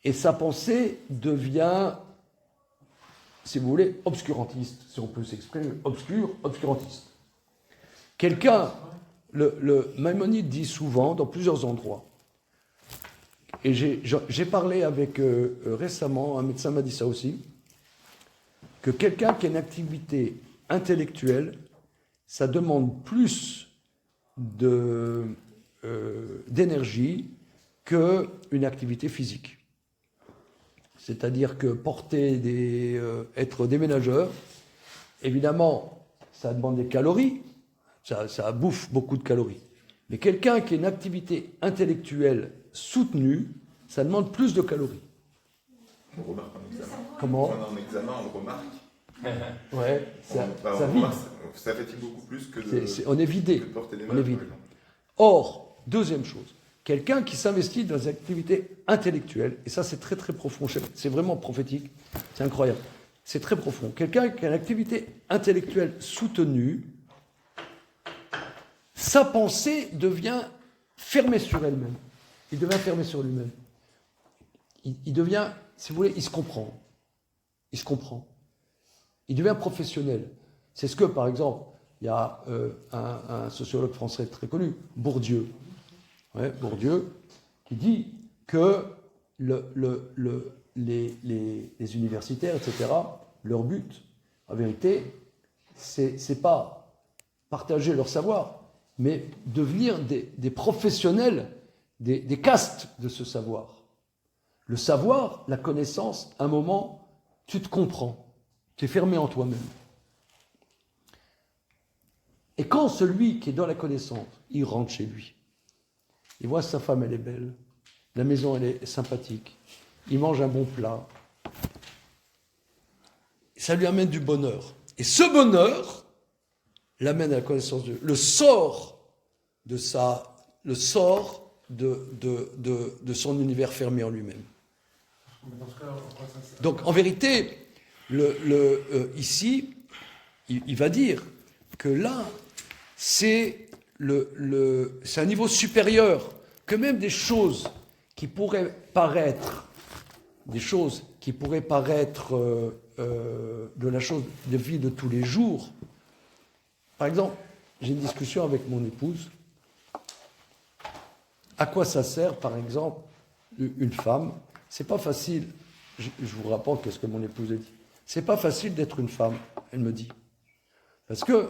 et sa pensée devient, si vous voulez, obscurantiste, si on peut s'exprimer, obscurantiste. Quelqu'un, le Maïmonide dit souvent, dans plusieurs endroits, et j'ai parlé avec récemment, un médecin m'a dit ça aussi, que quelqu'un qui a une activité intellectuelle, ça demande plus d'énergie qu'une activité physique. C'est-à-dire que être déménageur, évidemment, ça demande des calories, ça bouffe beaucoup de calories. Mais quelqu'un qui a une activité intellectuelle soutenue, ça demande plus de calories. On remarque en examen. Comment? Pendant un examen, on remarque. Ouais, ça on vide. Ça fatigue beaucoup plus que on est vidé. que de porter des On est notes, vidé. par exemple. Or, deuxième chose, quelqu'un qui s'investit dans des activités intellectuelles, et ça c'est très très profond, c'est vraiment prophétique, c'est incroyable, c'est très profond. Quelqu'un qui a une activité intellectuelle soutenue, sa pensée devient fermée sur elle-même. Il devient fermé sur lui-même. Il devient, si vous voulez, il se comprend. Il se comprend. Il devient professionnel. C'est ce que, par exemple, il y a un sociologue français très connu, Bourdieu, Bourdieu, qui dit que les universitaires, etc., leur but, en vérité, c'est pas partager leur savoir, mais devenir des professionnels, des castes de ce savoir. Le savoir, la connaissance, à un moment, tu te comprends, tu es fermé en toi-même. Et quand celui qui est dans la connaissance, il rentre chez lui, il voit sa femme, elle est belle, la maison, elle est sympathique, il mange un bon plat, ça lui amène du bonheur. Et ce bonheur l'amène à la connaissance de Dieu. Le sort de son univers fermé en lui-même. Donc, en vérité, ici, il va dire que là, c'est un niveau supérieur, que même des choses qui pourraient paraître de la chose de vie de tous les jours. Par exemple, j'ai une discussion avec mon épouse. À quoi ça sert, par exemple, une femme, c'est pas facile. Je vous rapporte ce que mon épouse a dit. C'est pas facile d'être une femme, elle me dit. Parce que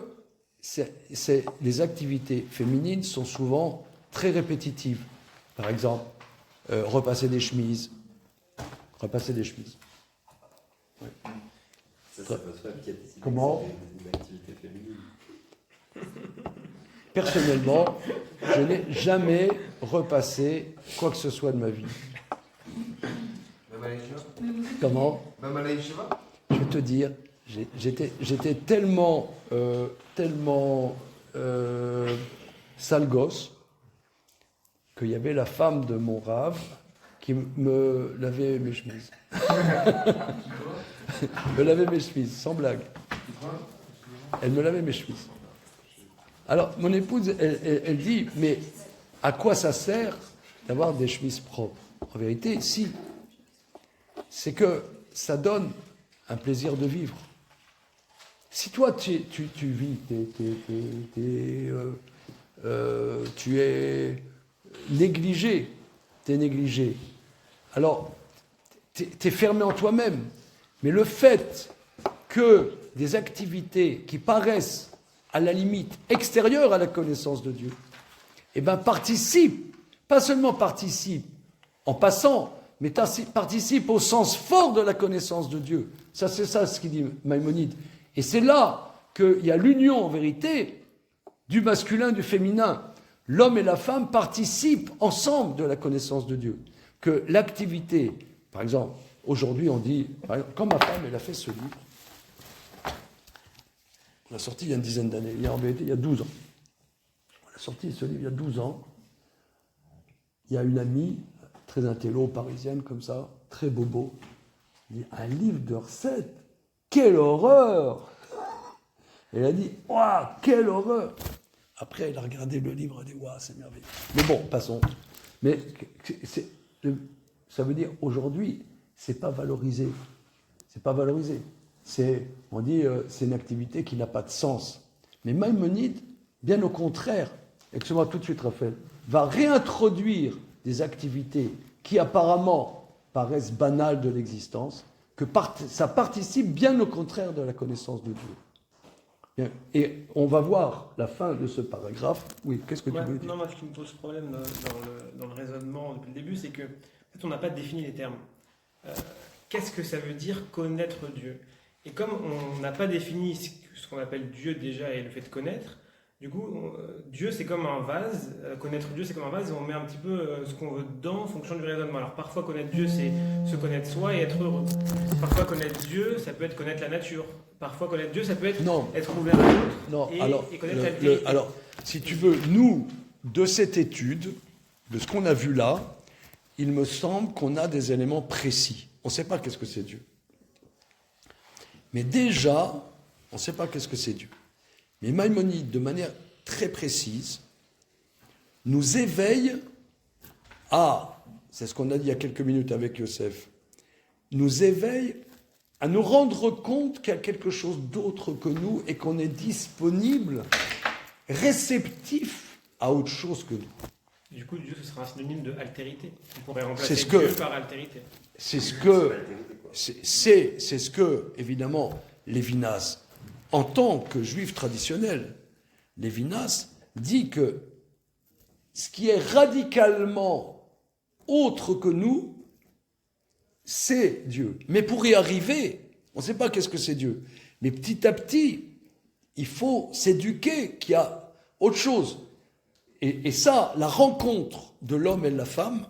les activités féminines sont souvent très répétitives. Par exemple, repasser des chemises. Repasser des chemises. Ouais. Ça c'est votre femme qui a décidé Comment que c'était une activité féminine. Personnellement, je n'ai jamais repassé quoi que ce soit de ma vie. Même à l'Aïchiva. Comment? Même à l'Aïchiva. Je vais te dire, j'étais tellement sale gosse qu'il y avait la femme de mon rave qui me lavait mes chemises. Me lavait mes chemises, sans blague. Elle me lavait mes chemises. Alors, mon épouse, elle dit, mais à quoi ça sert d'avoir des chemises propres? En vérité, si. C'est que ça donne un plaisir de vivre. Si toi, tu vis, tu es négligé, alors tu es fermé en toi-même. Mais le fait que des activités qui paraissent à la limite extérieures à la connaissance de Dieu, eh ben participent, pas seulement participent en passant, mais participent au sens fort de la connaissance de Dieu. Ça, c'est ça ce qu'il dit Maïmonide. Et c'est là qu'il y a l'union, en vérité, du masculin, du féminin. L'homme et la femme participent ensemble de la connaissance de Dieu. Que l'activité, par exemple, aujourd'hui on dit, par exemple, quand ma femme, elle a fait ce livre, on l'a sorti il y a une dizaine d'années, en vérité, il y a 12 ans. On a sorti ce livre il y a 12 ans. Il y a une amie, très intello, parisienne comme ça, très bobo, elle dit, un livre de recettes, quelle horreur! Elle a dit, waouh, quelle horreur! Après, elle a regardé le livre, elle a dit, waouh, c'est merveilleux. Mais bon, passons. Mais ça veut dire, aujourd'hui, c'est pas valorisé. C'est pas valorisé. On dit, c'est une activité qui n'a pas de sens. Mais Maïmonide, bien au contraire, excuse-moi tout de suite, Raphaël, va réintroduire des activités qui apparemment paraissent banales de l'existence, que ça participe bien au contraire de la connaissance de Dieu. Bien. Et on va voir la fin de ce paragraphe. Oui, qu'est-ce que tu veux dire? Non, moi, ce qui me pose problème dans le raisonnement depuis le début, c'est que en fait, on n'a pas défini les termes. Qu'est-ce que ça veut dire connaître Dieu? Et comme on n'a pas défini ce qu'on appelle Dieu déjà et le fait de connaître, du coup, Dieu c'est comme un vase, connaître Dieu c'est comme un vase, et on met un petit peu ce qu'on veut dedans en fonction du raisonnement. Alors parfois connaître Dieu c'est se connaître soi et être heureux. Parfois connaître Dieu ça peut être connaître la nature. Parfois connaître Dieu ça peut être être ouvert à l'autre et connaître la vérité. Alors, si tu veux, nous, de cette étude, de ce qu'on a vu là, il me semble qu'on a des éléments précis. On ne sait pas qu'est-ce que c'est Dieu. Mais déjà, on ne sait pas qu'est-ce que c'est Dieu. Mais Maïmonide, de manière très précise, nous éveille c'est ce qu'on a dit il y a quelques minutes avec Yosef, nous éveille à nous rendre compte qu'il y a quelque chose d'autre que nous et qu'on est disponible, réceptif à autre chose que nous. Du coup, Dieu, ce sera un synonyme de altérité. On pourrait remplacer Dieu par altérité. C'est ce que, évidemment, Lévinas, en tant que juif traditionnel, Lévinas dit que ce qui est radicalement autre que nous, c'est Dieu. Mais pour y arriver, on ne sait pas qu'est-ce que c'est Dieu. Mais petit à petit, il faut s'éduquer qu'il y a autre chose. Et ça, la rencontre de l'homme et de la femme,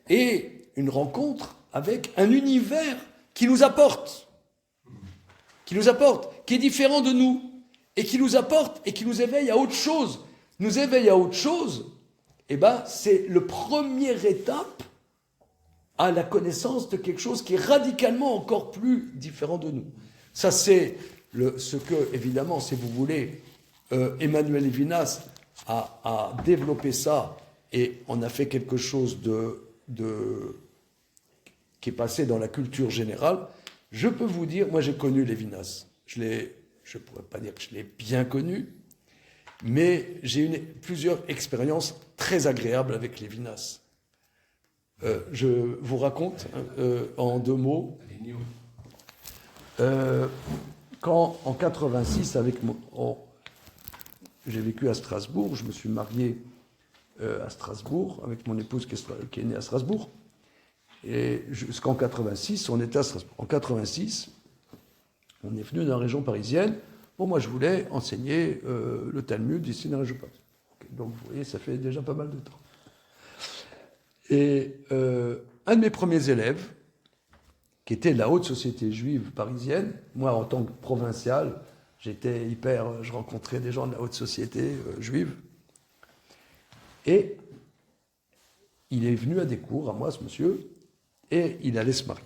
est une rencontre avec un univers qui nous apporte, qui est différent de nous, et qui nous apporte et qui nous éveille à autre chose. Nous éveille à autre chose, c'est le première étape à la connaissance de quelque chose qui est radicalement encore plus différent de nous. Ça, c'est ce que, évidemment, si vous voulez, Emmanuel Lévinas a développé ça et on a fait quelque chose qui est passé dans la culture générale. Je peux vous dire, moi j'ai connu Lévinas. Je ne pourrais pas dire que je l'ai bien connu, Mais j'ai eu plusieurs expériences très agréables avec Lévinas. Je vous raconte en 2 mots. Quand en 86, j'ai vécu à Strasbourg, je me suis marié à Strasbourg avec mon épouse qui est née à Strasbourg. Et jusqu'en 86, on était à Strasbourg. En 86, on est venu dans la région parisienne. Bon, moi, je voulais enseigner le Talmud ici dans la région parisienne. Donc, vous voyez, ça fait déjà pas mal de temps. Et un de mes premiers élèves, qui était de la haute société juive parisienne, moi, en tant que provincial, je rencontrais des gens de la haute société juive. Et il est venu à des cours, à moi, ce monsieur, et il allait se marier.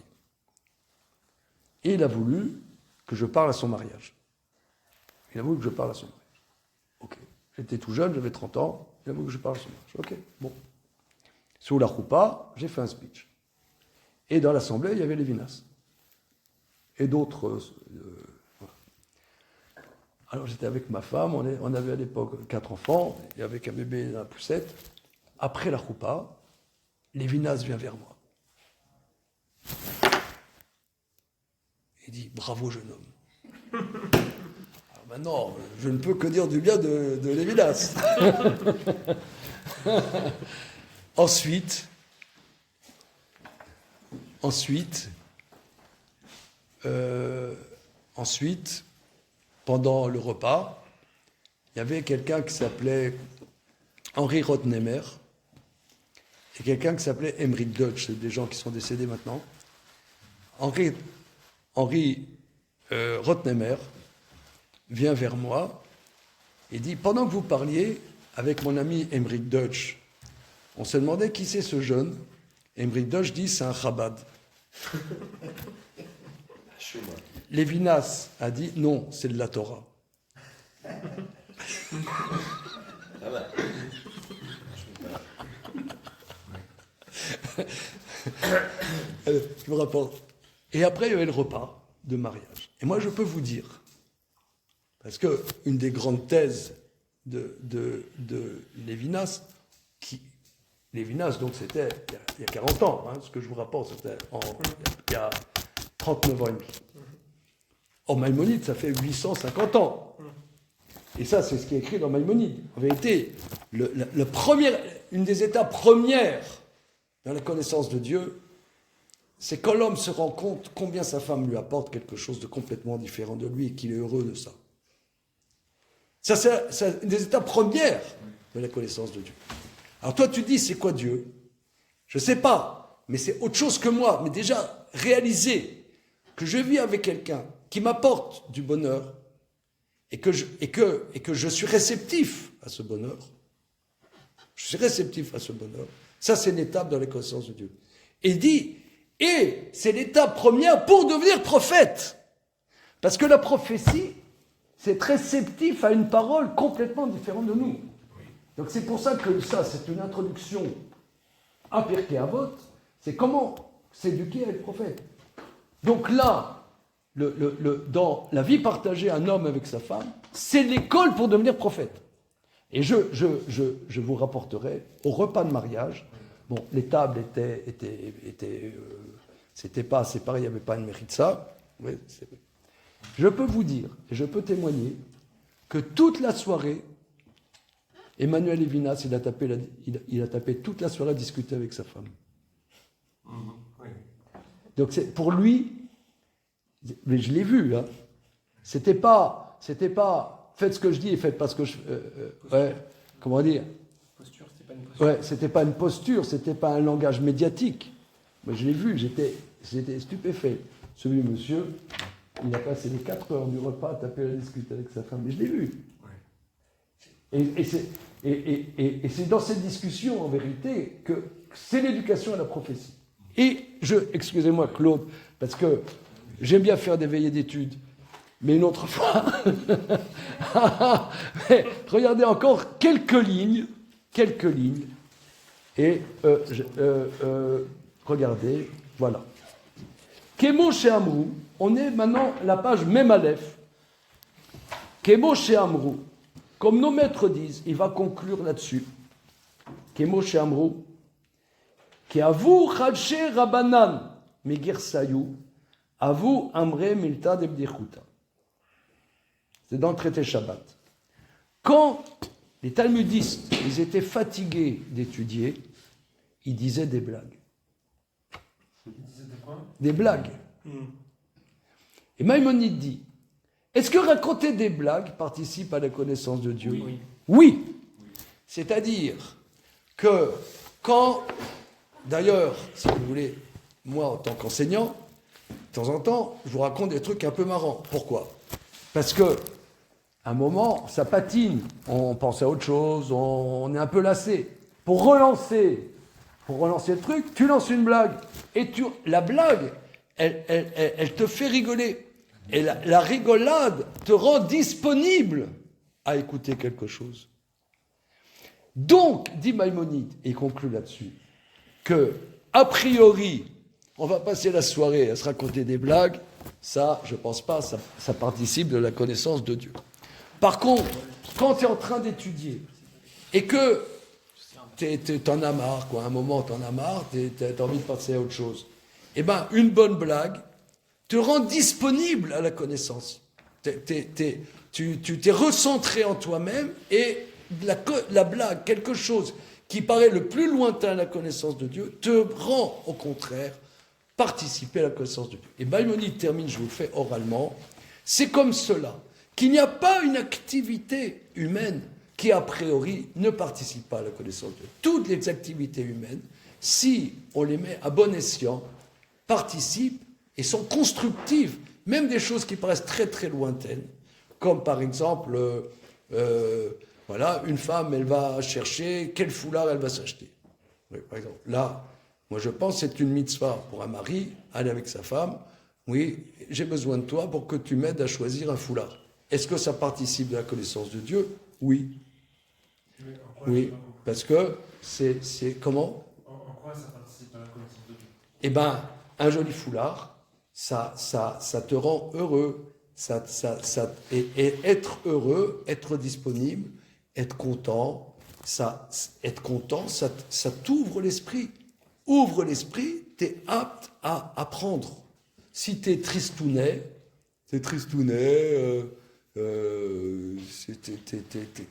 Et il a voulu que je parle à son mariage. Il a voulu que je parle à son mariage. Ok. J'étais tout jeune, j'avais 30 ans, il a voulu que je parle à son mariage. Ok, bon. Sous la choupa, j'ai fait un speech. Et dans l'assemblée, il y avait Lévinas. Et d'autres... voilà. Alors j'étais avec ma femme, on avait à l'époque 4 enfants, et avec un bébé dans la poussette. Après la choupa, Lévinas vient vers moi. Il dit « Bravo, jeune homme ». Alors maintenant, je ne peux que dire du bien de Lévinas. Ensuite, pendant le repas, il y avait quelqu'un qui s'appelait Henri Rotnemer et quelqu'un qui s'appelait Emmerich Deutsch, c'est des gens qui sont décédés maintenant. Henri Rotnemer vient vers moi et dit « Pendant que vous parliez avec mon ami Emmerich Deutsch, on se demandait qui c'est ce jeune. Emmerich Deutsch dit « C'est un Chabad ». Lévinas a dit « Non, c'est de la Torah ». Je vous rapporte. Et après, il y avait le repas de mariage. Et moi, je peux vous dire, parce qu'une des grandes thèses de Lévinas, Lévinas, donc c'était il y a 40 ans, ce que je vous rapporte, c'était il y a 39 ans et demi. Or, Maïmonide, ça fait 850 ans. Et ça, c'est ce qui est écrit dans Maïmonide. En vérité, une des étapes premières dans la connaissance de Dieu, c'est quand l'homme se rend compte combien sa femme lui apporte quelque chose de complètement différent de lui et qu'il est heureux de ça. Ça, c'est une des étapes premières de la connaissance de Dieu. Alors toi, tu dis, c'est quoi Dieu? Je ne sais pas, mais c'est autre chose que moi. Mais déjà, réaliser que je vis avec quelqu'un qui m'apporte du bonheur et que je suis réceptif à ce bonheur. Je suis réceptif à ce bonheur. Ça, c'est une étape dans la connaissance de Dieu. Et il dit, et c'est l'étape première pour devenir prophète. Parce que la prophétie, c'est être réceptif à une parole complètement différente de nous. Donc c'est pour ça que ça, c'est une introduction à Pirkei Avot, c'est comment s'éduquer à être prophète. Donc là, dans la vie partagée, un homme avec sa femme, c'est l'école pour devenir prophète. Et je vous rapporterai au repas de mariage. Bon, les tables c'était pas séparé, il n'y avait pas une méritza. Oui, je peux vous dire, et je peux témoigner, que toute la soirée, Emmanuel Lévinas, il a tapé toute la soirée à discuter avec sa femme. Oui. Donc pour lui, mais je l'ai vu, hein, c'était pas faites ce que je dis et faites pas ce que je... comment dire, Posture, c'était pas une posture. Ouais, c'était pas une posture, c'était pas un langage médiatique. Mais je l'ai vu, j'étais stupéfait. Celui monsieur, il a passé les 4 heures du repas à taper à discuter avec sa femme, mais je l'ai vu. Et c'est dans cette discussion, en vérité, que c'est l'éducation à la prophétie. Et excusez-moi Claude, parce que j'aime bien faire des veillées d'études, mais une autre fois, mais regardez encore quelques lignes, et regardez, voilà. Kemo chez Amrou, on est maintenant à la page Mem Aleph. Kemo chez Amrou, comme nos maîtres disent, il va conclure là-dessus. Kemo Amrou, qui avoue Chalche Rabanan, Megir Sayou, avoue Amre Milta Debdichuta. C'est dans le traité Shabbat. Quand les talmudistes, ils étaient fatigués d'étudier, ils disaient des blagues. Des blagues. Et Maïmonide dit, est-ce que raconter des blagues participe à la connaissance de Dieu? Oui. Oui. C'est-à-dire que quand, d'ailleurs, si vous voulez, moi en tant qu'enseignant, de temps en temps, je vous raconte des trucs un peu marrants. Pourquoi? Parce que à un moment, ça patine, on pense à autre chose, on est un peu lassé. Pour relancer le truc, tu lances une blague. Et la blague, elle te fait rigoler. Et la rigolade te rend disponible à écouter quelque chose. Donc, dit Maïmonide, et il conclut là-dessus, que, a priori, on va passer la soirée à se raconter des blagues, ça, je ne pense pas, ça participe de la connaissance de Dieu. Par contre, quand tu es en train d'étudier et que t'en as marre, quoi, à un moment t'en as marre, t'as envie de passer à autre chose, eh bien, une bonne blague te rend disponible à la connaissance. Tu t'es recentré en toi-même et la blague, quelque chose qui paraît le plus lointain à la connaissance de Dieu, te rend, au contraire, participer à la connaissance de Dieu. Et Maïmonide termine, je vous le fais oralement, c'est comme cela, qu'il n'y a pas une activité humaine qui, a priori, ne participe pas à la connaissance de Dieu. Toutes les activités humaines, si on les met à bon escient, participent et sont constructives, même des choses qui paraissent très très lointaines, comme par exemple, voilà, une femme, elle va chercher quel foulard elle va s'acheter. Oui, par exemple, là, moi je pense que c'est une mitzvah pour un mari, aller avec sa femme, oui, j'ai besoin de toi pour que tu m'aides à choisir un foulard. Est-ce que ça participe de la connaissance de Dieu? Oui. Oui, parce que c'est comment? En quoi ça participe à la connaissance de Dieu? Eh bien, un joli foulard, ça te rend heureux. Et être heureux, être disponible, être content, ça t'ouvre l'esprit. Ouvre l'esprit, tu es apte à apprendre. Si tu es tristounet, t'es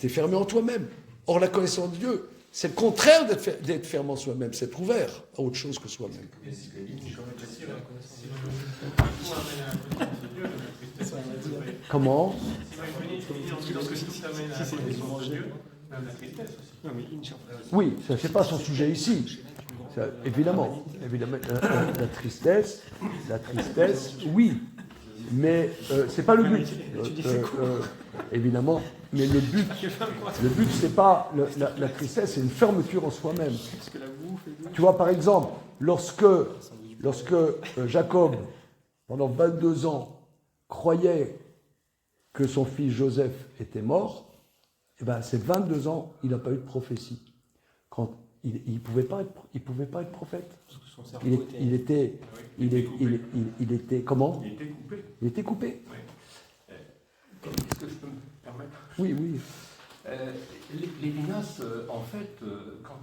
fermé en toi-même. Or, la connaissance de Dieu, c'est le contraire d'être fermé en soi-même, c'est être ouvert à autre chose que soi-même. Comment? Oui, ça c'est pas son sujet ici. Ça, évidemment, la tristesse, oui, mais c'est pas le but. Évidemment, mais le but c'est pas la tristesse, c'est une fermeture en soi-même. Tu vois, par exemple, lorsque Jacob, pendant 22 ans, croyait que son fils Joseph était mort, eh ben, ces 22 ans, il n'a pas eu de prophétie. Quand il pouvait pas être prophète. Il était comment? Il était coupé. Oui. Est-ce que je peux me permettre? Oui. Lévinas, en fait, quand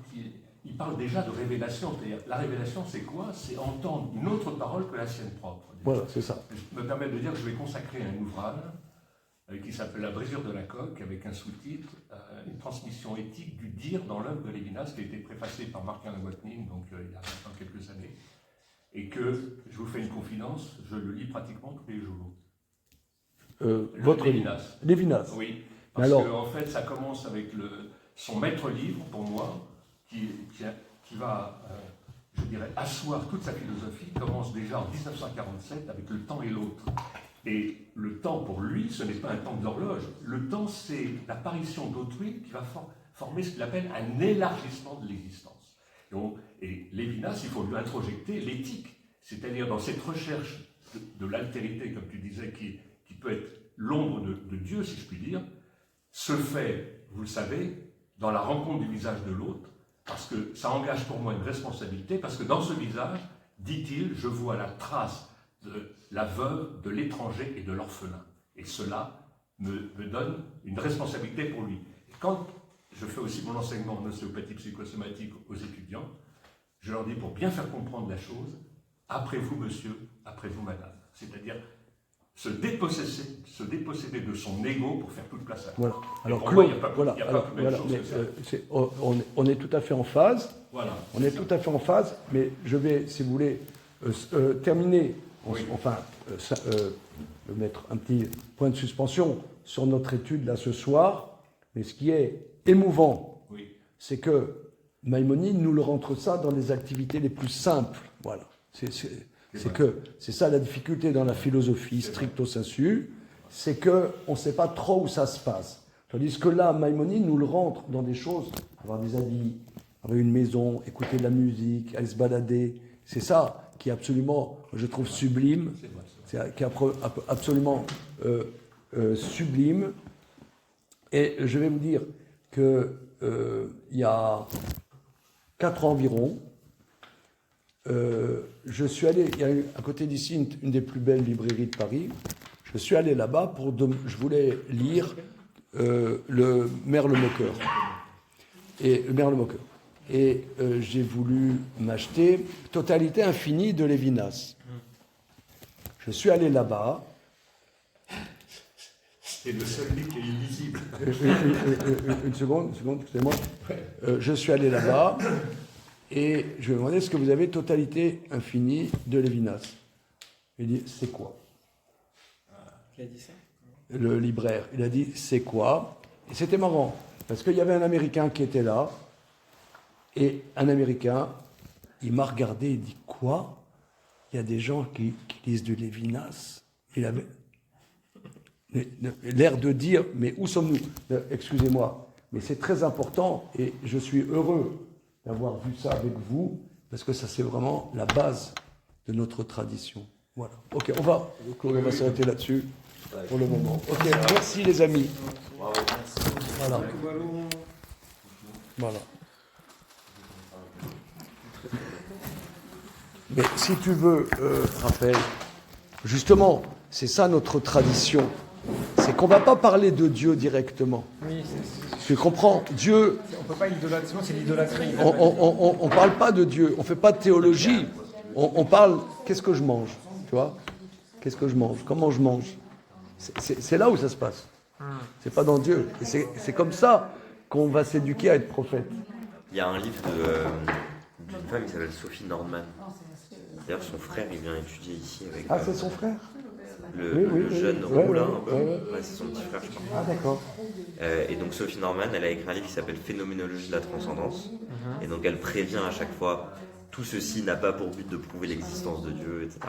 il parle déjà de révélation, c'est-à-dire la révélation, c'est quoi? C'est entendre une autre parole que la sienne propre. Voilà, c'est ça. Je me permets de dire que je vais consacrer un ouvrage qui s'appelle La brisure de la coque, avec un sous-titre, une transmission éthique du dire dans l'œuvre de Lévinas, qui a été préfacé par Martin Lewatnin, donc il y a maintenant quelques années, et que, je vous fais une confidence, je le lis pratiquement tous les jours. Votre Lévinas. Lévinas. Oui, parce qu'en fait, ça commence avec son maître-livre, pour moi, qui va, je dirais, asseoir toute sa philosophie, commence déjà en 1947 avec Le temps et l'autre. Et le temps, pour lui, ce n'est pas un temps de l'horloge. Le temps, c'est l'apparition d'autrui qui va former ce qu'il appelle un élargissement de l'existence. Et Lévinas, il faut lui introjecter l'éthique, c'est-à-dire dans cette recherche de l'altérité, comme tu disais, qui peut être l'ombre de Dieu, si je puis dire, se fait, vous le savez, dans la rencontre du visage de l'autre, parce que ça engage pour moi une responsabilité, parce que dans ce visage, dit-il, je vois la trace de la veuve, de l'étranger et de l'orphelin. Et cela me donne une responsabilité pour lui. Et quand je fais aussi mon enseignement en ostéopathie psychosomatique aux étudiants, je leur dis pour bien faire comprendre la chose, après vous monsieur, après vous madame. C'est-à-dire se déposséder de son ego pour faire toute place à Voilà. Alors pour moi, Claude, il n'y a pas, voilà. il y a pas Alors, plus belle voilà. chose Mais, que ça. on est tout à fait en phase. Voilà. On est tout à fait en phase, mais je vais, si vous voulez, terminer, Oui. mettre un petit point de suspension sur notre étude là ce soir. Mais ce qui est émouvant, Oui. c'est que Maïmonide nous le rentre ça dans les activités les plus simples. Voilà. C'est ça la difficulté dans la philosophie stricto sensu, c'est que on ne sait pas trop où ça se passe. Tandis que là, Maïmonide nous le rentre dans des choses, avoir des habits, avoir une maison, écouter de la musique, aller se balader. C'est ça qui est absolument, je trouve, sublime. C'est qui est absolument sublime. Et je vais vous dire que il y a 4 ans environ, je suis allé, il y a à côté d'ici une des plus belles librairies de Paris. Je suis allé là-bas je voulais lire le Merle-Moqueur. Et le Merle-Moqueur. Et j'ai voulu m'acheter Totalité infinie de Lévinas. Je suis allé là-bas. C'est le seul livre qui est illisible. Une seconde, excusez-moi. Je suis allé là-bas et je lui ai demandé est-ce que vous avez Totalité infinie de Lévinas. Il dit c'est quoi? Qui a dit ça? Le libraire, il a dit c'est quoi? Et c'était marrant parce qu'il y avait un Américain qui était là et un Américain, il m'a regardé et dit quoi? Il y a des gens qui lisent du Lévinas. Il avait l'air de dire, mais où sommes-nous? Excusez-moi, mais c'est très important et je suis heureux d'avoir vu ça avec vous parce que ça c'est vraiment la base de notre tradition. Voilà. Ok, on va s'arrêter là-dessus pour le moment. Ok, merci les amis. Voilà. Voilà. Mais si tu veux, Raphaël, justement, c'est ça notre tradition. C'est qu'on ne va pas parler de Dieu directement. Oui, Tu comprends? Dieu... on ne peut pas idolâtrer, sinon c'est l'idolâtrerie. On ne parle pas de Dieu, on ne fait pas de théologie. On parle, qu'est-ce que je mange? Tu vois? Qu'est-ce que je mange? Comment je mange? C'est là où ça se passe. C'est pas dans Dieu. Et c'est comme ça qu'on va s'éduquer à être prophète. Il y a un livre d'une femme qui s'appelle Sophie Nordman. D'ailleurs, son frère, il vient étudier ici avec... Ah, c'est son frère? Le jeune Roulin, un peu. Ouais. Ouais, c'est son petit frère, je crois. Ah, d'accord. Et donc Sophie Norman, elle a écrit un livre qui s'appelle Phénoménologie de la transcendance. Et donc elle prévient à chaque fois, tout ceci n'a pas pour but de prouver l'existence de Dieu, etc.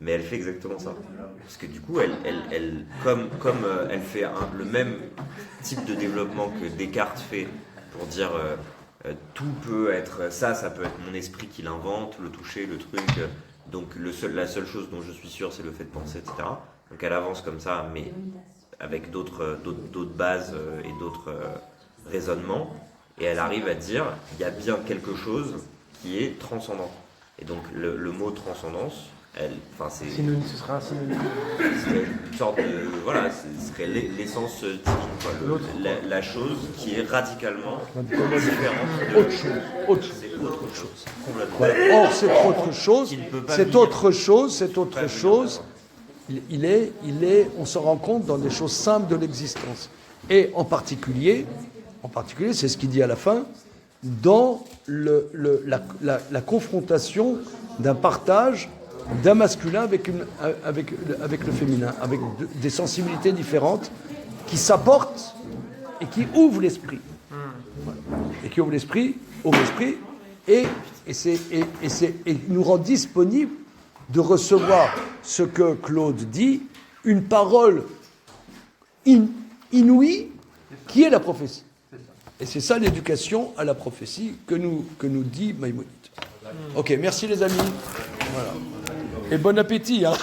Mais elle fait exactement ça. Parce que du coup, comme elle fait le même type de développement que Descartes fait pour dire tout peut être ça peut être mon esprit qui l'invente, le toucher, le truc. Donc la seule chose dont je suis sûr, c'est le fait de penser, etc. Donc elle avance comme ça, mais avec d'autres bases et d'autres raisonnements. Et elle arrive à dire, il y a bien quelque chose qui est transcendant. Et donc le mot transcendance, c'est... Synonyme, ce sera un synonyme. C'est une sorte de... Voilà, ce serait l'essence divine, quoi. La chose qui est radicalement différente de... Autre chose. C'est autre chose. Complètement. Voilà. Or, cette autre chose, cette autre chose, on se rend compte dans des choses simples de l'existence. Et en particulier, c'est ce qu'il dit à la fin, dans la confrontation d'un partage d'un masculin avec le féminin, avec des sensibilités différentes qui s'apportent et qui ouvrent l'esprit. Voilà. Et qui ouvrent l'esprit, et nous rend disponible de recevoir ce que Claude dit, une parole inouïe qui est la prophétie. Et c'est ça l'éducation à la prophétie que nous dit Maïmonide. Ok, merci les amis. Voilà. Et bon appétit, hein.